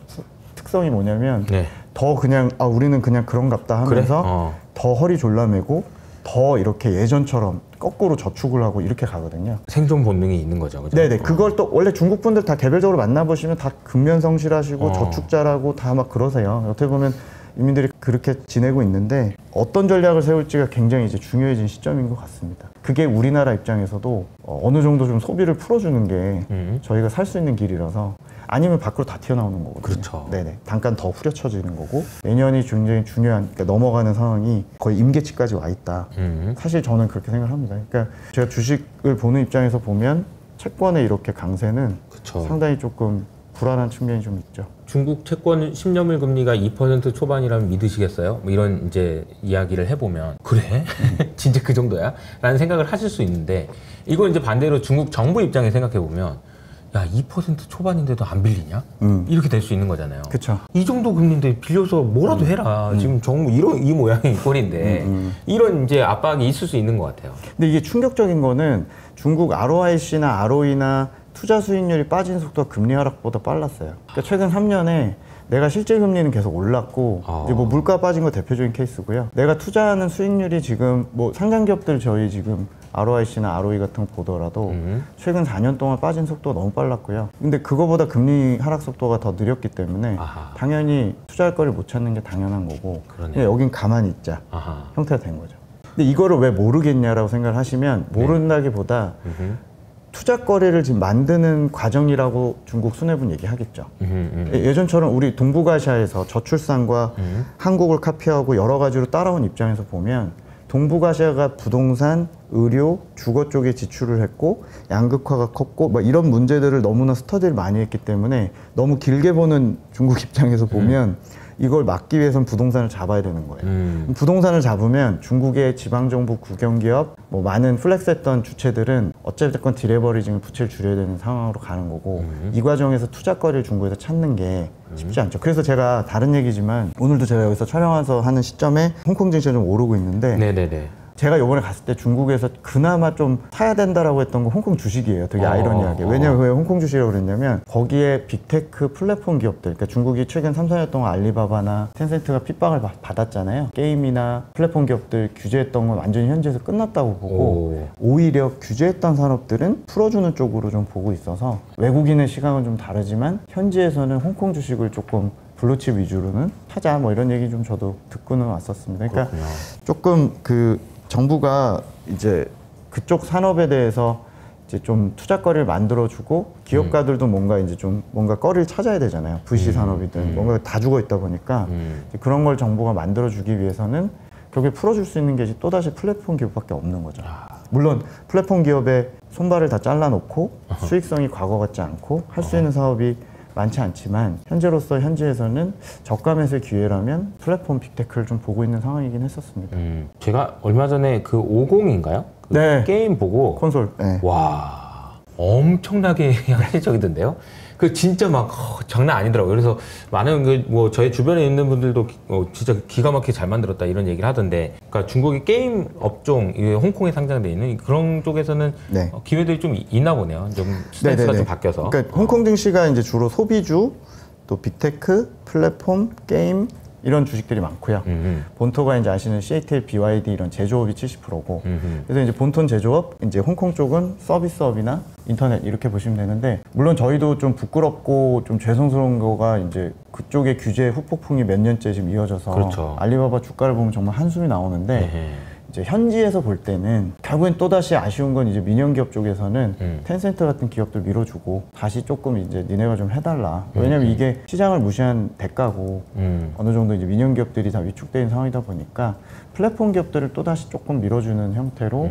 특성이 뭐냐면 더 그냥 우리는 그냥 그런갑다 하면서 더 허리 졸라매고 더 이렇게 예전처럼 거꾸로 저축을 하고 이렇게 가거든요. 생존 본능이 있는 거죠. 그죠? 네네. 그걸 또 원래 중국 분들 다 개별적으로 만나보시면 다 근면성실하시고 저축자라고 다 막 그러세요. 어떻게 보면 인민들이 그렇게 지내고 있는데 어떤 전략을 세울지가 굉장히 이제 중요해진 시점인 것 같습니다. 그게 우리나라 입장에서도 어느 정도 좀 소비를 풀어주는 게 저희가 살 수 있는 길이라서 아니면 밖으로 다 튀어나오는 거거든요. 그렇죠. 네네. 단가는 더 후려쳐지는 거고 내년이 굉장히 중요한 그러니까 넘어가는 상황이 거의 임계치까지 와 있다. 사실 저는 그렇게 생각합니다. 그러니까 제가 주식을 보는 입장에서 보면 채권의 이렇게 강세는 그쵸. 상당히 조금 불안한 측면이 좀 있죠. 중국 채권 10년물 금리가 2% 초반이라면 믿으시겠어요? 뭐 이런 이제 이야기를 해보면 그래? 진짜 그 정도야? 라는 생각을 하실 수 있는데 이걸 이제 반대로 중국 정부 입장에 생각해보면 야, 2% 초반인데도 안 빌리냐? 이렇게 될 수 있는 거잖아요. 그쵸. 이 정도 금리인데 빌려서 뭐라도 해라. 지금 정부 이 모양의 꼴인데 이런 이제 압박이 있을 수 있는 것 같아요. 근데 이게 충격적인 거는 중국 ROIC나 ROE나 투자 수익률이 빠진 속도가 금리 하락보다 빨랐어요. 그러니까 최근 3년에 내가 실질 금리는 계속 올랐고 이제 뭐 물가 빠진 거 대표적인 케이스고요. 내가 투자하는 수익률이 지금 뭐 상장 기업들 저희 지금 ROIC나 ROE 같은 거 보더라도 최근 4년 동안 빠진 속도가 너무 빨랐고요. 근데 그거보다 금리 하락 속도가 더 느렸기 때문에 당연히 투자할 거를 못 찾는 게 당연한 거고 그냥 여긴 가만히 있자 형태가 된 거죠. 근데 이거를 왜 모르겠냐라고 생각을 하시면 모른다기보다 투자거래를 지금 만드는 과정이라고 중국 수뇌부는 얘기하겠죠. 예전처럼 우리 동북아시아에서 저출산과 한국을 카피하고 여러 가지로 따라온 입장에서 보면 동북아시아가 부동산, 의료, 주거 쪽에 지출을 했고 양극화가 컸고 막 이런 문제들을 너무나 스터디를 많이 했기 때문에 너무 길게 보는 중국 입장에서 보면 이걸 막기 위해서는 부동산을 잡아야 되는 거예요. 부동산을 잡으면 중국의 지방정부, 국영기업, 뭐 많은 플렉스했던 주체들은 어쨌든 디레버리징을 부채를 줄여야 되는 상황으로 가는 거고 이 과정에서 투자거리를 중국에서 찾는 게 쉽지 않죠. 그래서 제가 다른 얘기지만 오늘도 제가 여기서 촬영해서 하는 시점에 홍콩 증시가 좀 오르고 있는데 네네네. 제가 요번에 갔을 때 중국에서 그나마 좀 사야 된다라고 했던 건 홍콩 주식이에요. 되게 아이러니하게. 왜냐면 왜 홍콩 주식이라고 그랬냐면 거기에 빅테크 플랫폼 기업들, 그러니까 중국이 최근 3, 4년 동안 알리바바나 텐센트가 핍박을 받았잖아요. 게임이나 플랫폼 기업들 규제했던 건 완전히 현지에서 끝났다고 보고 오히려 규제했던 산업들은 풀어주는 쪽으로 좀 보고 있어서 외국인의 시각은 좀 다르지만 현지에서는 홍콩 주식을 조금 블루칩 위주로는 하자 뭐 이런 얘기 좀 저도 듣고는 왔었습니다. 그러니까 그렇군요. 조금 그 정부가 이제 그쪽 산업에 대해서 이제 좀 투자거리를 만들어주고 기업가들도 뭔가 이제 좀 뭔가 거리를 찾아야 되잖아요. VC 산업이든 뭔가 다 죽어 있다 보니까 이제 그런 걸 정부가 만들어주기 위해서는 결국에 풀어줄 수 있는 게 이제 또다시 플랫폼 기업밖에 없는 거죠. 물론 플랫폼 기업의 손발을 다 잘라놓고 수익성이 과거 같지 않고 할 수 있는 사업이 많지 않지만 현재로서 현지에서는 저가 매수의 기회라면 플랫폼 빅테크를 좀 보고 있는 상황이긴 했었습니다. 제가 얼마 전에 그 50인가요? 그 네. 게임 보고 콘솔. 네. 와 엄청나게 현실적이던데요? 그 진짜 막 장난 아니더라고요. 그래서 많은 그 뭐 저희 주변에 있는 분들도 진짜 기가 막히게 잘 만들었다 이런 얘기를 하던데, 그러니까 중국이 게임 업종, 이게 홍콩에 상장돼 있는 그런 쪽에서는 네. 기회들이 좀 있나 보네요. 좀 스탠스가 좀 바뀌어서. 그러니까 홍콩 증시가 이제 주로 소비주, 또 빅테크, 플랫폼, 게임 이런 주식들이 많고요. 본토가 이제 아시는 CATL, BYD 이런 제조업이 70%고, 그래서 이제 본토 제조업, 이제 홍콩 쪽은 서비스업이나 인터넷 이렇게 보시면 되는데, 물론 저희도 좀 부끄럽고 좀 죄송스러운 거가 이제 그쪽의 규제 후폭풍이 몇 년째 지금 이어져서 그렇죠. 알리바바 주가를 보면 정말 한숨이 나오는데. 이제 현지에서 볼 때는 결국엔 또다시 아쉬운 건 이제 민영기업 쪽에서는 텐센트 같은 기업들 밀어주고 다시 조금 이제 니네가 좀 해달라. 왜냐면 이게 시장을 무시한 대가고 어느 정도 이제 민영기업들이 다 위축된 상황이다 보니까 플랫폼 기업들을 또다시 조금 밀어주는 형태로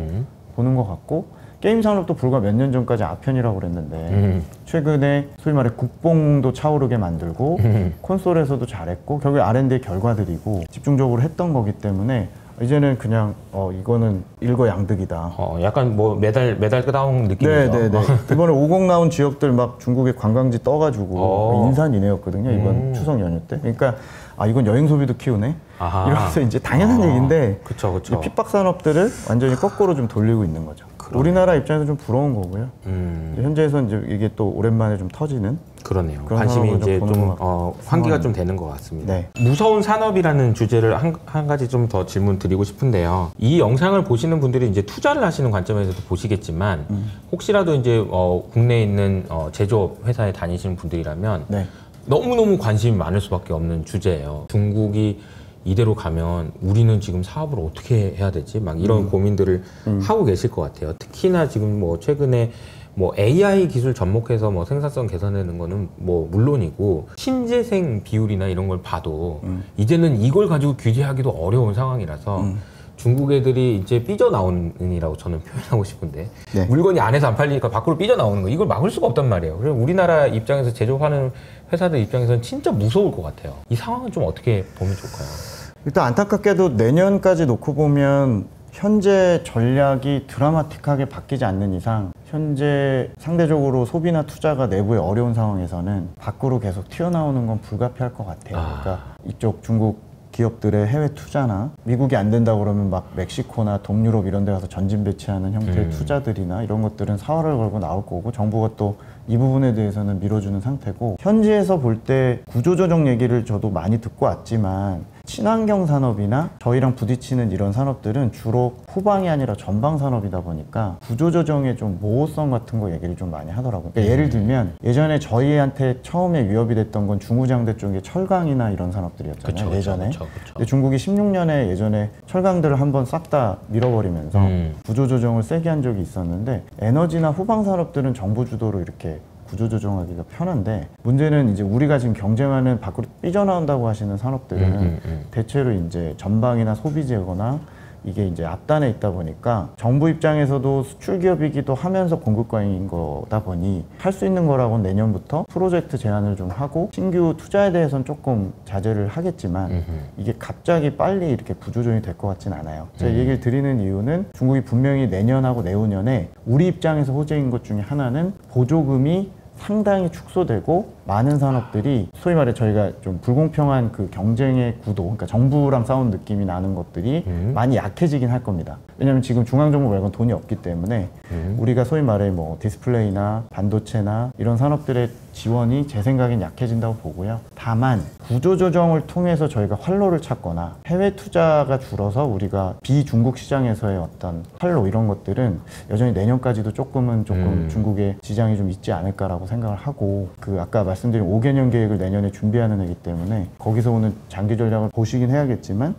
보는 것 같고, 게임 산업도 불과 몇 년 전까지 아편이라고 그랬는데 최근에 소위 말해 국뽕도 차오르게 만들고 콘솔에서도 잘했고 결국에 R&D의 결과들이고 집중적으로 했던 거기 때문에 이제는 그냥 이거는 일거양득이다. 약간 뭐 메달 다운 느낌이죠. 네네네. 이번에 50 나온 지역들 막 중국의 관광지 떠가지고 인산인해였거든요. 이번 추석 연휴 때. 그러니까 이건 여행 소비도 키우네. 이러면서 이제 당연한 얘기인데 그쵸. 핍박 산업들을 완전히 거꾸로 좀 돌리고 있는 거죠. 우리나라 입장에서 좀 부러운 거고요. 현재에서는 이제 이게 또 오랜만에 좀 터지는. 그러네요. 관심이 이제 좀 환기가 좀 되는 것 같습니다. 네. 무서운 산업이라는 주제를 한 가지 좀 더 질문 드리고 싶은데요. 이 영상을 보시는 분들이 이제 투자를 하시는 관점에서도 보시겠지만 혹시라도 이제 국내에 있는 제조업 회사에 다니시는 분들이라면 네. 너무너무 관심이 많을 수밖에 없는 주제예요. 중국이 이대로 가면 우리는 지금 사업을 어떻게 해야 되지? 막 이런 고민들을 하고 계실 것 같아요. 특히나 지금 뭐 최근에 뭐 AI 기술 접목해서 뭐 생산성 개선하는 거는 뭐 물론이고 신재생 비율이나 이런 걸 봐도 이제는 이걸 가지고 규제하기도 어려운 상황이라서 중국 애들이 이제 삐져나오는이라고 저는 표현하고 싶은데 네. 물건이 안에서 안 팔리니까 밖으로 삐져나오는 거 이걸 막을 수가 없단 말이에요. 그래서 우리나라 입장에서 제조하는 회사들 입장에서는 진짜 무서울 것 같아요. 이 상황은 좀 어떻게 보면 좋을까요? 일단 안타깝게도 내년까지 놓고 보면 현재 전략이 드라마틱하게 바뀌지 않는 이상 현재 상대적으로 소비나 투자가 내부에 어려운 상황에서는 밖으로 계속 튀어나오는 건 불가피할 것 같아요. 그러니까 이쪽 중국 기업들의 해외 투자나 미국이 안 된다 그러면 막 멕시코나 동유럽 이런 데 가서 전진 배치하는 형태의 투자들이나 이런 것들은 사활을 걸고 나올 거고 정부가 또 이 부분에 대해서는 밀어주는 상태고 현지에서 볼 때 구조조정 얘기를 저도 많이 듣고 왔지만 친환경 산업이나 저희랑 부딪히는 이런 산업들은 주로 후방이 아니라 전방 산업이다 보니까 구조조정의 좀 모호성 같은 거 얘기를 좀 많이 하더라고요. 그러니까 예를 들면 예전에 저희한테 처음에 위협이 됐던 건 중구장대 쪽의 철강이나 이런 산업들이었잖아요. 그쵸, 예전에. 그쵸. 근데 중국이 16년에 예전에 철강들을 한번 싹 다 밀어버리면서 구조조정을 세게 한 적이 있었는데 에너지나 후방 산업들은 정부 주도로 이렇게 구조조정하기가 편한데 문제는 이제 우리가 지금 경쟁하는 밖으로 삐져나온다고 하시는 산업들은 대체로 이제 전방이나 소비재거나 이게 이제 앞단에 있다 보니까 정부 입장에서도 수출 기업이기도 하면서 공급과잉인 거다 보니 할 수 있는 거라고는 내년부터 프로젝트 제한을 좀 하고 신규 투자에 대해서는 조금 자제를 하겠지만 이게 갑자기 빨리 이렇게 구조조정이 될 것 같진 않아요. 제가 얘기를 드리는 이유는 중국이 분명히 내년하고 내후년에 우리 입장에서 호재인 것 중에 하나는 보조금이 상당히 축소되고 많은 산업들이 소위 말해 저희가 좀 불공평한 그 경쟁의 구도, 그러니까 정부랑 싸우는 느낌이 나는 것들이 많이 약해지긴 할 겁니다. 왜냐하면 지금 중앙정부 말고는 돈이 없기 때문에 우리가 소위 말해 뭐 디스플레이나 반도체나 이런 산업들의 지원이 제 생각엔 약해진다고 보고요. 다만 구조조정을 통해서 저희가 활로를 찾거나 해외 투자가 줄어서 우리가 비중국 시장에서의 어떤 활로 이런 것들은 여전히 내년까지도 조금 중국의 지장이 좀 있지 않을까라고 생각을 하고 그 아까 말씀드린 5개년 계획을 내년에 준비하는 애기 때문에 거기서 오는 장기 전략을 보시긴 해야겠지만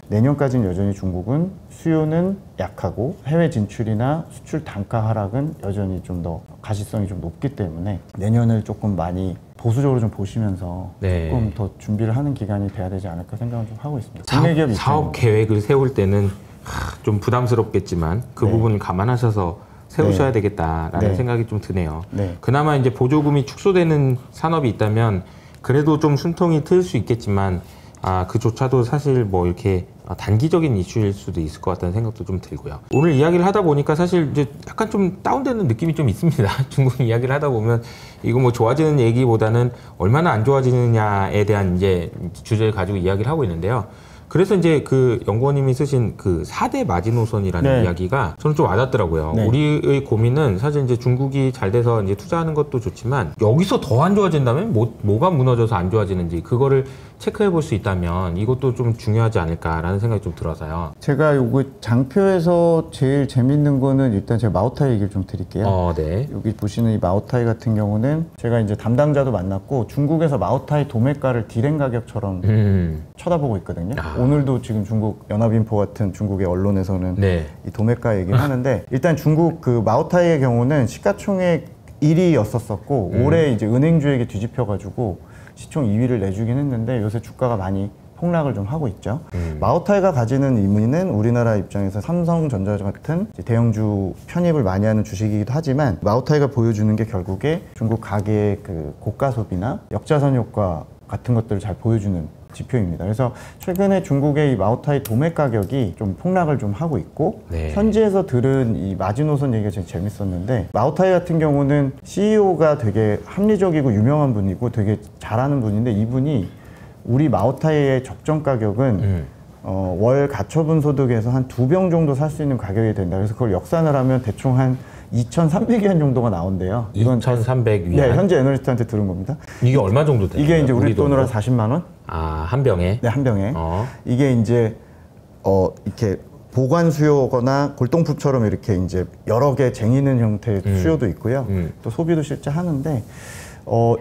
내년까지는 여전히 중국은 수요는 약하고 해외 진출이나 수출 단가 하락은 여전히 좀 더 가시성이 좀 높기 때문에 내년을 조금 많이 보수적으로 좀 보시면서 네. 조금 더 준비를 하는 기간이 돼야 되지 않을까 생각을 좀 하고 있습니다. 국내 기업 사업 계획을 세울 때는 좀 부담스럽겠지만 그 네. 부분을 감안하셔서 세우셔야 네. 되겠다라는 네. 생각이 좀 드네요. 네. 그나마 이제 보조금이 축소되는 산업이 있다면 그래도 좀 숨통이 트일 수 있겠지만 그조차도 사실 뭐 이렇게 단기적인 이슈일 수도 있을 것 같다는 생각도 좀 들고요. 오늘 이야기를 하다 보니까 사실 이제 약간 좀 다운되는 느낌이 좀 있습니다. 중국 이야기를 하다 보면 이거 뭐 좋아지는 얘기보다는 얼마나 안 좋아지느냐에 대한 이제 주제를 가지고 이야기를 하고 있는데요. 그래서 이제 그 연구원님이 쓰신 그 4대 마지노선이라는 네. 이야기가 저는 좀 와닿더라고요. 네. 우리의 고민은 사실 이제 중국이 잘 돼서 이제 투자하는 것도 좋지만 여기서 더 안 좋아진다면 뭐가 무너져서 안 좋아지는지 그거를 체크해 볼 수 있다면 이것도 좀 중요하지 않을까라는 생각이 좀 들어서요. 제가 요거 장표에서 제일 재밌는 거는 일단 제가 마오타이 얘기를 좀 드릴게요. 네. 여기 보시는 이 마오타이 같은 경우는 제가 이제 담당자도 만났고 중국에서 마오타이 도매가를 디램 가격처럼 쳐다보고 있거든요. 오늘도 지금 중국 연합인포 같은 중국의 언론에서는 네. 이 도매가 얘기를 하는데 일단 중국 그 마오타이의 경우는 시가총액 1위였었고 올해 이제 은행주에게 뒤집혀가지고 시총 2위를 내주긴 했는데 요새 주가가 많이 폭락을 좀 하고 있죠. 마오타이가 가지는 의미는 우리나라 입장에서 삼성전자 같은 대형주 편입을 많이 하는 주식이기도 하지만 마오타이가 보여주는 게 결국에 중국 가계의 그 고가 소비나 역자선 효과 같은 것들을 잘 보여주는 지표입니다. 그래서 최근에 중국의 이 마오타이 도매 가격이 좀 폭락을 좀 하고 있고 네. 현지에서 들은 이 마지노선 얘기가 제일 재밌었는데 마오타이 같은 경우는 CEO가 되게 합리적이고 유명한 분이고 되게 잘하는 분인데 이분이 우리 마오타이의 적정 가격은 월 가처분 소득에서 한 2병 정도 살 수 있는 가격이 된다. 그래서 그걸 역산을 하면 대충 한 2,300위안 정도가 나온대요. 이건 2,300위안? 네, 현지 애널리스트한테 들은 겁니다. 이게 얼마 정도 돼요? 이게 이제 우리 돈으로 한 40만 원? 한 병에? 네, 한 병에. 이게 이제 이렇게 보관 수요거나 골동품처럼 이렇게 이제 여러 개 쟁이는 형태의 수요도 있고요. 또 소비도 실제 하는데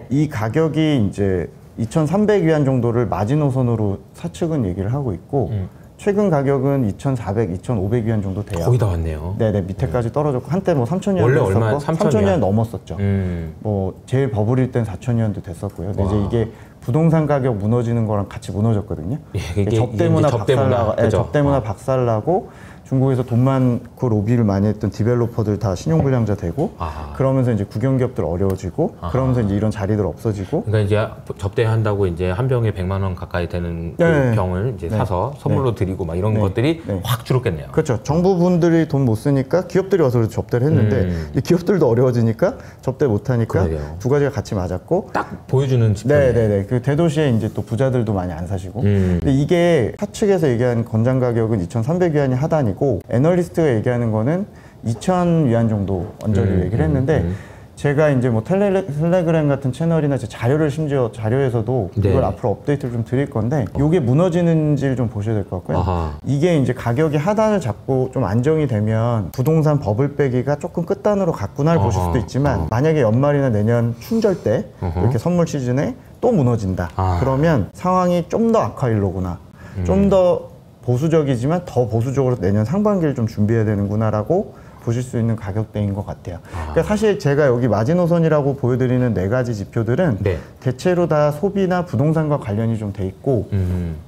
이 가격이 이제 2,300위안 정도를 마지노선으로 사측은 얘기를 하고 있고 최근 가격은 2,400, 2,500위안 정도 돼요. 거의 다 왔네요. 네네, 밑에까지 떨어졌고 한때 뭐 3,000위안도 원래 됐었고 얼마? 3,000위안 넘었었죠. 음. 뭐 제일 버블일 땐 4,000위안도 됐었고요. 근데 이제 이게 부동산 가격 무너지는 거랑 같이 무너졌거든요. 이게 접대문화 박살나고, 그죠? 접대문화 박살나고 중국에서 돈 많고 로비를 많이 했던 디벨로퍼들 다 신용불량자 되고 그러면서 이제 국영기업들 어려워지고 그러면서 이제 이런 자리들 없어지고 그러니까 이제 접대한다고 이제 한 병에 100만 원 가까이 되는 그 병을 이제 사서 선물로 드리고 막 이런 것들이 확 줄었겠네요. 그렇죠. 정부분들이 돈 못 쓰니까 기업들이 와서 접대를 했는데 이 기업들도 어려워지니까 접대 못 하니까 두 가지가 같이 맞았고 딱 보여주는 지표네. 네네네. 그 대도시에 이제 또 부자들도 많이 안 사시고 근데 이게 사측에서 얘기한 건장 가격은 2,300위안이 하단이고 애널리스트가 얘기하는 거는 2,000위안 정도 언저리 얘기를 했는데 제가 이제 뭐 텔레그램 같은 채널이나 제 자료를 심지어 자료에서도 이걸 앞으로 업데이트를 좀 드릴 건데 이게 무너지는지를 좀 보셔야 될 것 같고요. 이게 이제 가격이 하단을 잡고 좀 안정이 되면 부동산 버블 빼기가 조금 끝단으로 갔구나를 보실 수도 있지만 만약에 연말이나 내년 춘절 때 이렇게 선물 시즌에 또 무너진다. 그러면 상황이 좀 더 악화일로구나. 좀 더 보수적이지만 더 보수적으로 내년 상반기를 좀 준비해야 되는구나라고 보실 수 있는 가격대인 것 같아요. 그러니까 사실 제가 여기 마지노선이라고 보여드리는 4가지 지표들은 대체로 다 소비나 부동산과 관련이 좀 돼 있고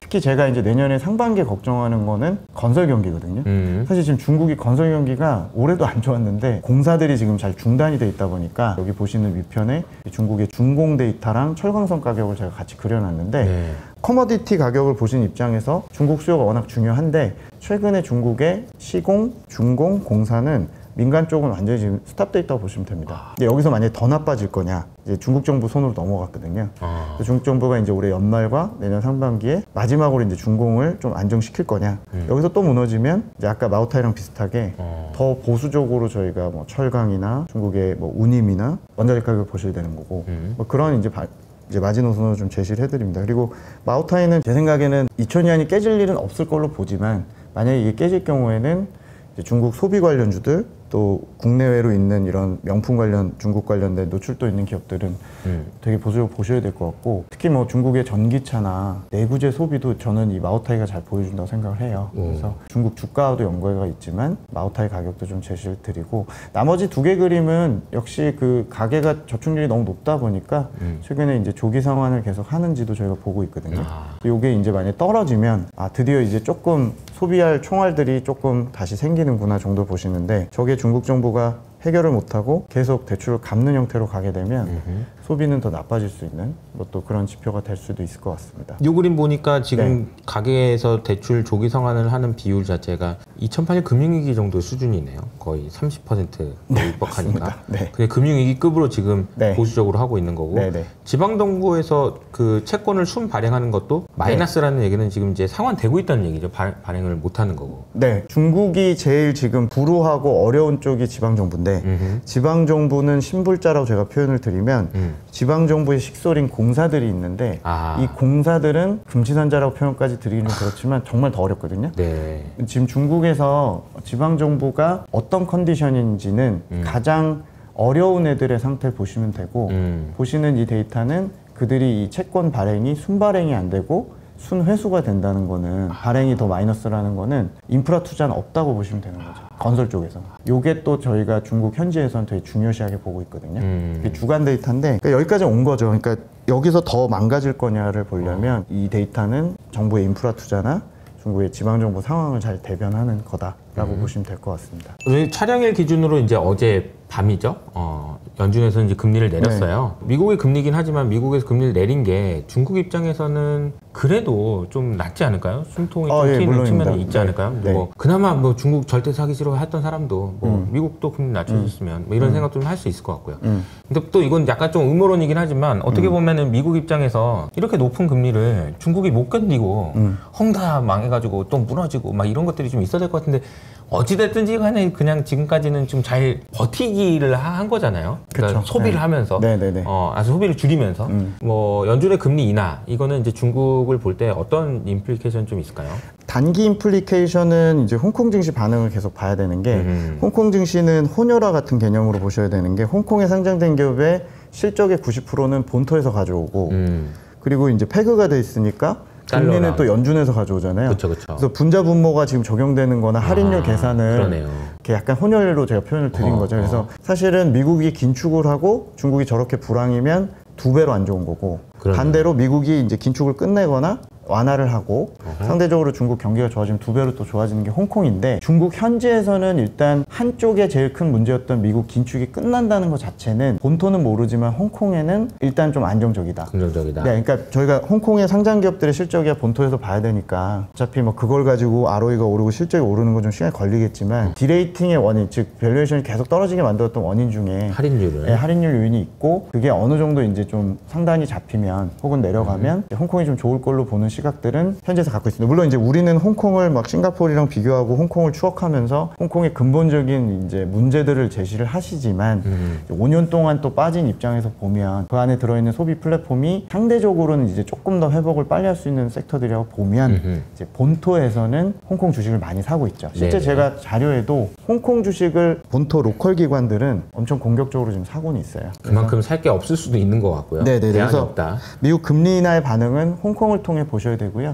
특히 제가 이제 내년에 상반기에 걱정하는 거는 건설 경기거든요. 사실 지금 중국이 건설 경기가 올해도 안 좋았는데 공사들이 지금 잘 중단이 돼 있다 보니까 여기 보시는 위편에 중국의 중공 데이터랑 철강성 가격을 제가 같이 그려놨는데 커머디티 가격을 보신 입장에서 중국 수요가 워낙 중요한데 최근에 중국의 시공, 중공, 공사는 민간 쪽은 완전히 지금 스탑돼 있다고 보시면 됩니다. 근데 여기서 만약에 더 나빠질 거냐 이제 중국 정부 손으로 넘어갔거든요. 중국 정부가 이제 올해 연말과 내년 상반기에 마지막으로 이제 중공을 좀 안정시킬 거냐 여기서 또 무너지면 이제 아까 마오타이랑 비슷하게 더 보수적으로 저희가 뭐 철강이나 중국의 뭐 운임이나 원자재 가격을 보셔야 되는 거고 뭐 그런 이제 마지노선으로 좀 제시를 해드립니다. 그리고 마오타이는 제 생각에는 2,000위안이 깨질 일은 없을 걸로 보지만 만약에 이게 깨질 경우에는 이제 중국 소비 관련주들 또 국내외로 있는 이런 명품 관련 중국 관련된 노출도 있는 기업들은 되게 보수적으로 보셔야 될 것 같고 특히 뭐 중국의 전기차나 내구재 소비도 저는 이 마오타이가 잘 보여준다고 생각을 해요. 그래서 중국 주가와도 연관가 있지만 마오타이 가격도 좀 제시를 드리고 나머지 2개 그림은 역시 그 가계가 저축률이 너무 높다 보니까 최근에 이제 조기 상환을 계속 하는지도 저희가 보고 있거든요. 이게 이제 만약에 떨어지면 드디어 이제 조금 소비할 총알들이 조금 다시 생기는구나 정도 보시는데 저게 중국 정부가 해결을 못하고 계속 대출을 갚는 형태로 가게 되면 소비는 더 나빠질 수 있는 뭐 또 그런 지표가 될 수도 있을 것 같습니다. 이 그림 보니까 지금 가계에서 대출 조기 상환을 하는 비율 자체가 2008년 금융위기 정도 수준이네요. 거의 30%에 육박하니까. 근데 금융위기급으로 지금 보수적으로 하고 있는 거고 지방정부에서 그 채권을 순 발행하는 것도 마이너스라는 얘기는 지금 이제 상환되고 있다는 얘기죠. 발행을 못하는 거고. 중국이 제일 지금 불우하고 어려운 쪽이 지방정부인데 지방정부는 신불자라고 제가 표현을 드리면 지방정부의 식솔인 공사들이 있는데 이 공사들은 금치산자라고 표현까지 드리기는 그렇지만 정말 더 어렵거든요. 지금 중국에서 지방정부가 어떤 컨디션인지는 가장 어려운 애들의 상태를 보시면 되고 보시는 이 데이터는 그들이 이 채권 발행이 순발행이 안 되고 순회수가 된다는 거는 발행이 더 마이너스라는 거는 인프라 투자는 없다고 보시면 되는 거죠. 건설 쪽에서. 요게 또 저희가 중국 현지에서는 되게 중요시하게 보고 있거든요. 이게 주간 데이터인데 그러니까 여기까지 온 거죠. 그러니까 여기서 더 망가질 거냐를 보려면 이 데이터는 정부의 인프라 투자나 중국의 지방정부 상황을 잘 대변하는 거다라고 보시면 될 것 같습니다. 촬영일 기준으로 이제 어제 밤이죠. 연준에서 이제 금리를 내렸어요. 미국의 금리긴 하지만 미국에서 금리를 내린 게 중국 입장에서는 그래도 좀 낫지 않을까요? 숨통이 좀 튀는 측면이 있지 않을까요? 뭐 그나마 뭐 중국 절대 사기 싫어 했던 사람도 뭐 미국도 금리 낮춰줬으면 뭐 이런 생각 좀 할 수 있을 것 같고요. 근데 또 이건 약간 좀 음모론이긴 하지만 어떻게 보면은 미국 입장에서 이렇게 높은 금리를 중국이 못 견디고 헝다 망해가지고 또 무너지고 막 이런 것들이 좀 있어야 될 것 같은데 어찌됐든지 간에 그냥 지금까지는 좀 잘 버티기를 한 거잖아요. 그러니까 소비를 하면서. 아주 소비를 줄이면서. 뭐, 연준의 금리 인하, 이거는 이제 중국을 볼 때 어떤 임플리케이션 좀 있을까요? 단기 임플리케이션은 이제 홍콩 증시 반응을 계속 봐야 되는 게 홍콩 증시는 혼혈화 같은 개념으로 보셔야 되는 게 홍콩에 상장된 기업의 실적의 90%는 본토에서 가져오고 그리고 이제 페그가 돼 있으니까 금리는 또 연준에서 가져오잖아요. 그래서 분자 분모가 지금 적용되는 거나 할인율 계산을 이렇게 약간 혼혈로 제가 표현을 드린 거죠. 그래서 사실은 미국이 긴축을 하고 중국이 저렇게 불황이면 2배로 안 좋은 거고 반대로 미국이 이제 긴축을 끝내거나 완화를 하고 상대적으로 중국 경기가 좋아지면 두 배로 또 좋아지는 게 홍콩인데, 중국 현지에서는 일단 한쪽에 제일 큰 문제였던 미국 긴축이 끝난다는 것 자체는 본토는 모르지만 홍콩에는 일단 좀 안정적이다. 긍정적이다. 네, 그러니까 저희가 홍콩의 상장 기업들의 실적이야 본토에서 봐야 되니까 어차피 뭐 그걸 가지고 ROE가 오르고 실적이 오르는 건 좀 시간이 걸리겠지만 디레이팅의 원인, 즉 밸류에이션이 계속 떨어지게 만들었던 원인 중에 할인율은 네, 할인율 요인이 있고, 그게 어느 정도 이제 좀 상단이 잡히면 혹은 내려가면 홍콩이 좀 좋을 걸로 보는 시각들은 현지에서 갖고 있습니다. 물론 이제 우리는 홍콩을 막 싱가포르랑 비교하고 홍콩을 추억하면서 홍콩의 근본적인 이제 문제들을 제시를 하시지만 5년 동안 또 빠진 입장에서 보면 그 안에 들어있는 소비 플랫폼이 상대적으로는 이제 조금 더 회복을 빨리 할 수 있는 섹터들이라고 보면 이제 본토에서는 홍콩 주식을 많이 사고 있죠. 실제 네네. 제가 자료에도 홍콩 주식을 본토 로컬 기관들은 엄청 공격적으로 지금 사고는 있어요. 그만큼 살 게 없을 수도 있는 것 같고요. 네네. 대안이 그래서 없다. 미국 금리 인하의 반응은 홍콩을 통해 보셔야 되고요.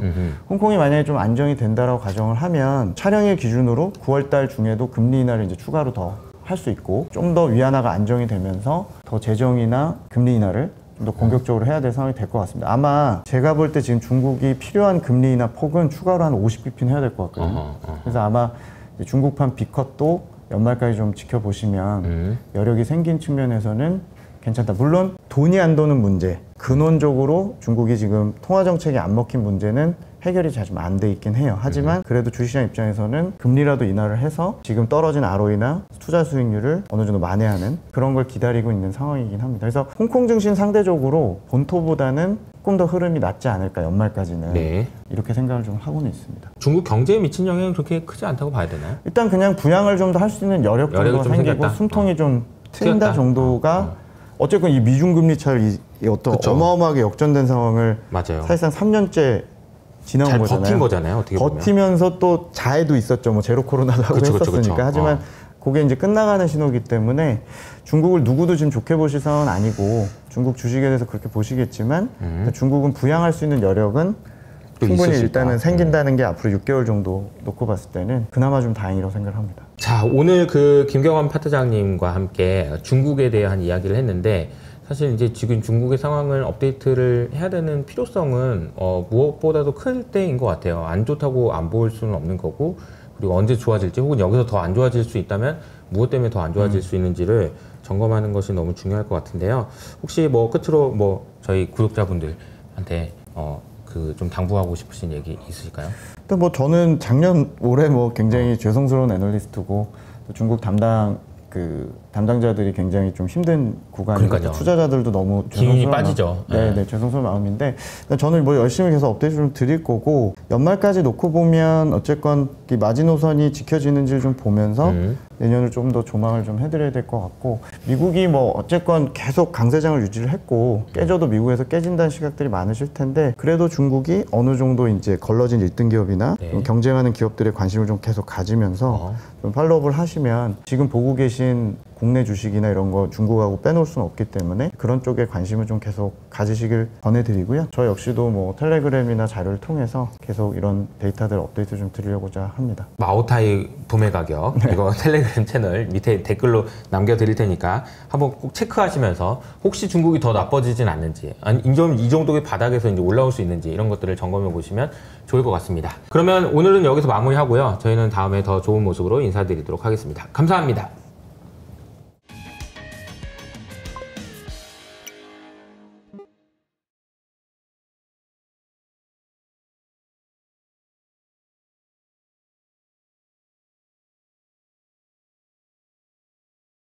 홍콩이 만약에 좀 안정이 된다라고 가정을 하면 촬영일 기준으로 9월달 중에도 금리 인하를 이제 추가로 더 할 수 있고, 좀 더 위안화가 안정이 되면서 더 재정이나 금리 인하를 좀 더 공격적으로 해야 될 상황이 될 것 같습니다. 아마 제가 볼 때 지금 중국이 필요한 금리 인하 폭은 추가로 한 50bp는 해야 될 것 같거든요. 그래서 아마 이제 중국판 B컷도 연말까지 좀 지켜보시면 여력이 생긴 측면에서는 괜찮다. 물론 돈이 안 도는 문제, 근원적으로 중국이 지금 통화 정책이 안 먹힌 문제는 해결이 잘 좀 안 돼 있긴 해요. 하지만 그래도 주식시장 입장에서는 금리라도 인하를 해서 지금 떨어진 ROE나 투자 수익률을 어느 정도 만회하는 그런 걸 기다리고 있는 상황이긴 합니다. 그래서 홍콩 증시는 상대적으로 본토보다는 조금 더 흐름이 낫지 않을까, 연말까지는. 네. 이렇게 생각을 좀 하고는 있습니다. 중국 경제에 미친 영향은 그렇게 크지 않다고 봐야 되나요? 일단 그냥 부양을 좀 더 할 수 있는 여력 여력이 정도가 좀 생기고 생겼다? 숨통이 좀 트인다 트였다? 정도가 어쨌건 이 미중 금리 차를 이 어떤 그쵸. 어마어마하게 역전된 상황을 맞아요. 사실상 3년째 지나온 잘 거잖아요. 버틴 거잖아요. 어떻게 보면. 버티면서 또 자해도 있었죠. 뭐 제로 코로나도 하고 그쵸, 그쵸, 했었으니까. 그쵸. 하지만 그게 이제 끝나가는 신호이기 때문에 중국을 누구도 지금 좋게 보실 상황은 아니고, 중국 주식에 대해서 그렇게 보시겠지만 중국은 부양할 수 있는 여력은 또 충분히 있을 수 일단은 있다. 생긴다는 게 앞으로 6개월 정도 놓고 봤을 때는 그나마 좀 다행이라고 생각을 합니다. 자, 오늘 그 김경환 파트장님과 함께 중국에 대한 이야기를 했는데, 사실 이제 지금 중국의 상황을 업데이트를 해야 되는 필요성은 무엇보다도 클 때인 것 같아요. 안 좋다고 안 볼 수는 없는 거고, 그리고 언제 좋아질지, 혹은 여기서 더 안 좋아질 수 있다면 무엇 때문에 더 안 좋아질 수 있는지를 점검하는 것이 너무 중요할 것 같은데요. 혹시 뭐 끝으로 뭐 저희 구독자분들한테 그 좀 당부하고 싶으신 얘기 있으실까요? 일단 뭐 저는 작년 올해 뭐 굉장히 죄송스러운 애널리스트고, 또 중국 담당자들이 굉장히 좀 힘든 구간이고, 그러니까요. 투자자들도 너무 기운이 죄송스러운 빠지죠. 네, 죄송스러운 마음인데, 저는 뭐 열심히 계속 업데이트 좀 드릴 거고, 연말까지 놓고 보면 어쨌건 이 마지노선이 지켜지는지를 좀 보면서 내년을 좀 더 조망을 좀 해드려야 될 것 같고, 미국이 뭐 어쨌건 계속 강세장을 유지를 했고 깨져도 미국에서 깨진다는 시각들이 많으실 텐데, 그래도 중국이 어느 정도 이제 걸러진 1등 기업이나 네. 좀 경쟁하는 기업들의 관심을 좀 계속 가지면서 좀 팔로우업을 하시면, 지금 보고 계신 국내 주식이나 이런 거 중국하고 빼놓을 수는 없기 때문에 그런 쪽에 관심을 좀 계속 가지시길 권해드리고요. 저 역시도 뭐 텔레그램이나 자료를 통해서 계속 이런 데이터들 업데이트 좀 드리려고자 합니다. 마오타이 구매 가격 이거 텔레그램 채널 밑에 댓글로 남겨드릴 테니까 한번 꼭 체크하시면서, 혹시 중국이 더 나빠지진 않는지, 아니 이 정도의 바닥에서 이제 올라올 수 있는지, 이런 것들을 점검해 보시면 좋을 것 같습니다. 그러면 오늘은 여기서 마무리하고요. 저희는 다음에 더 좋은 모습으로 인사드리도록 하겠습니다. 감사합니다.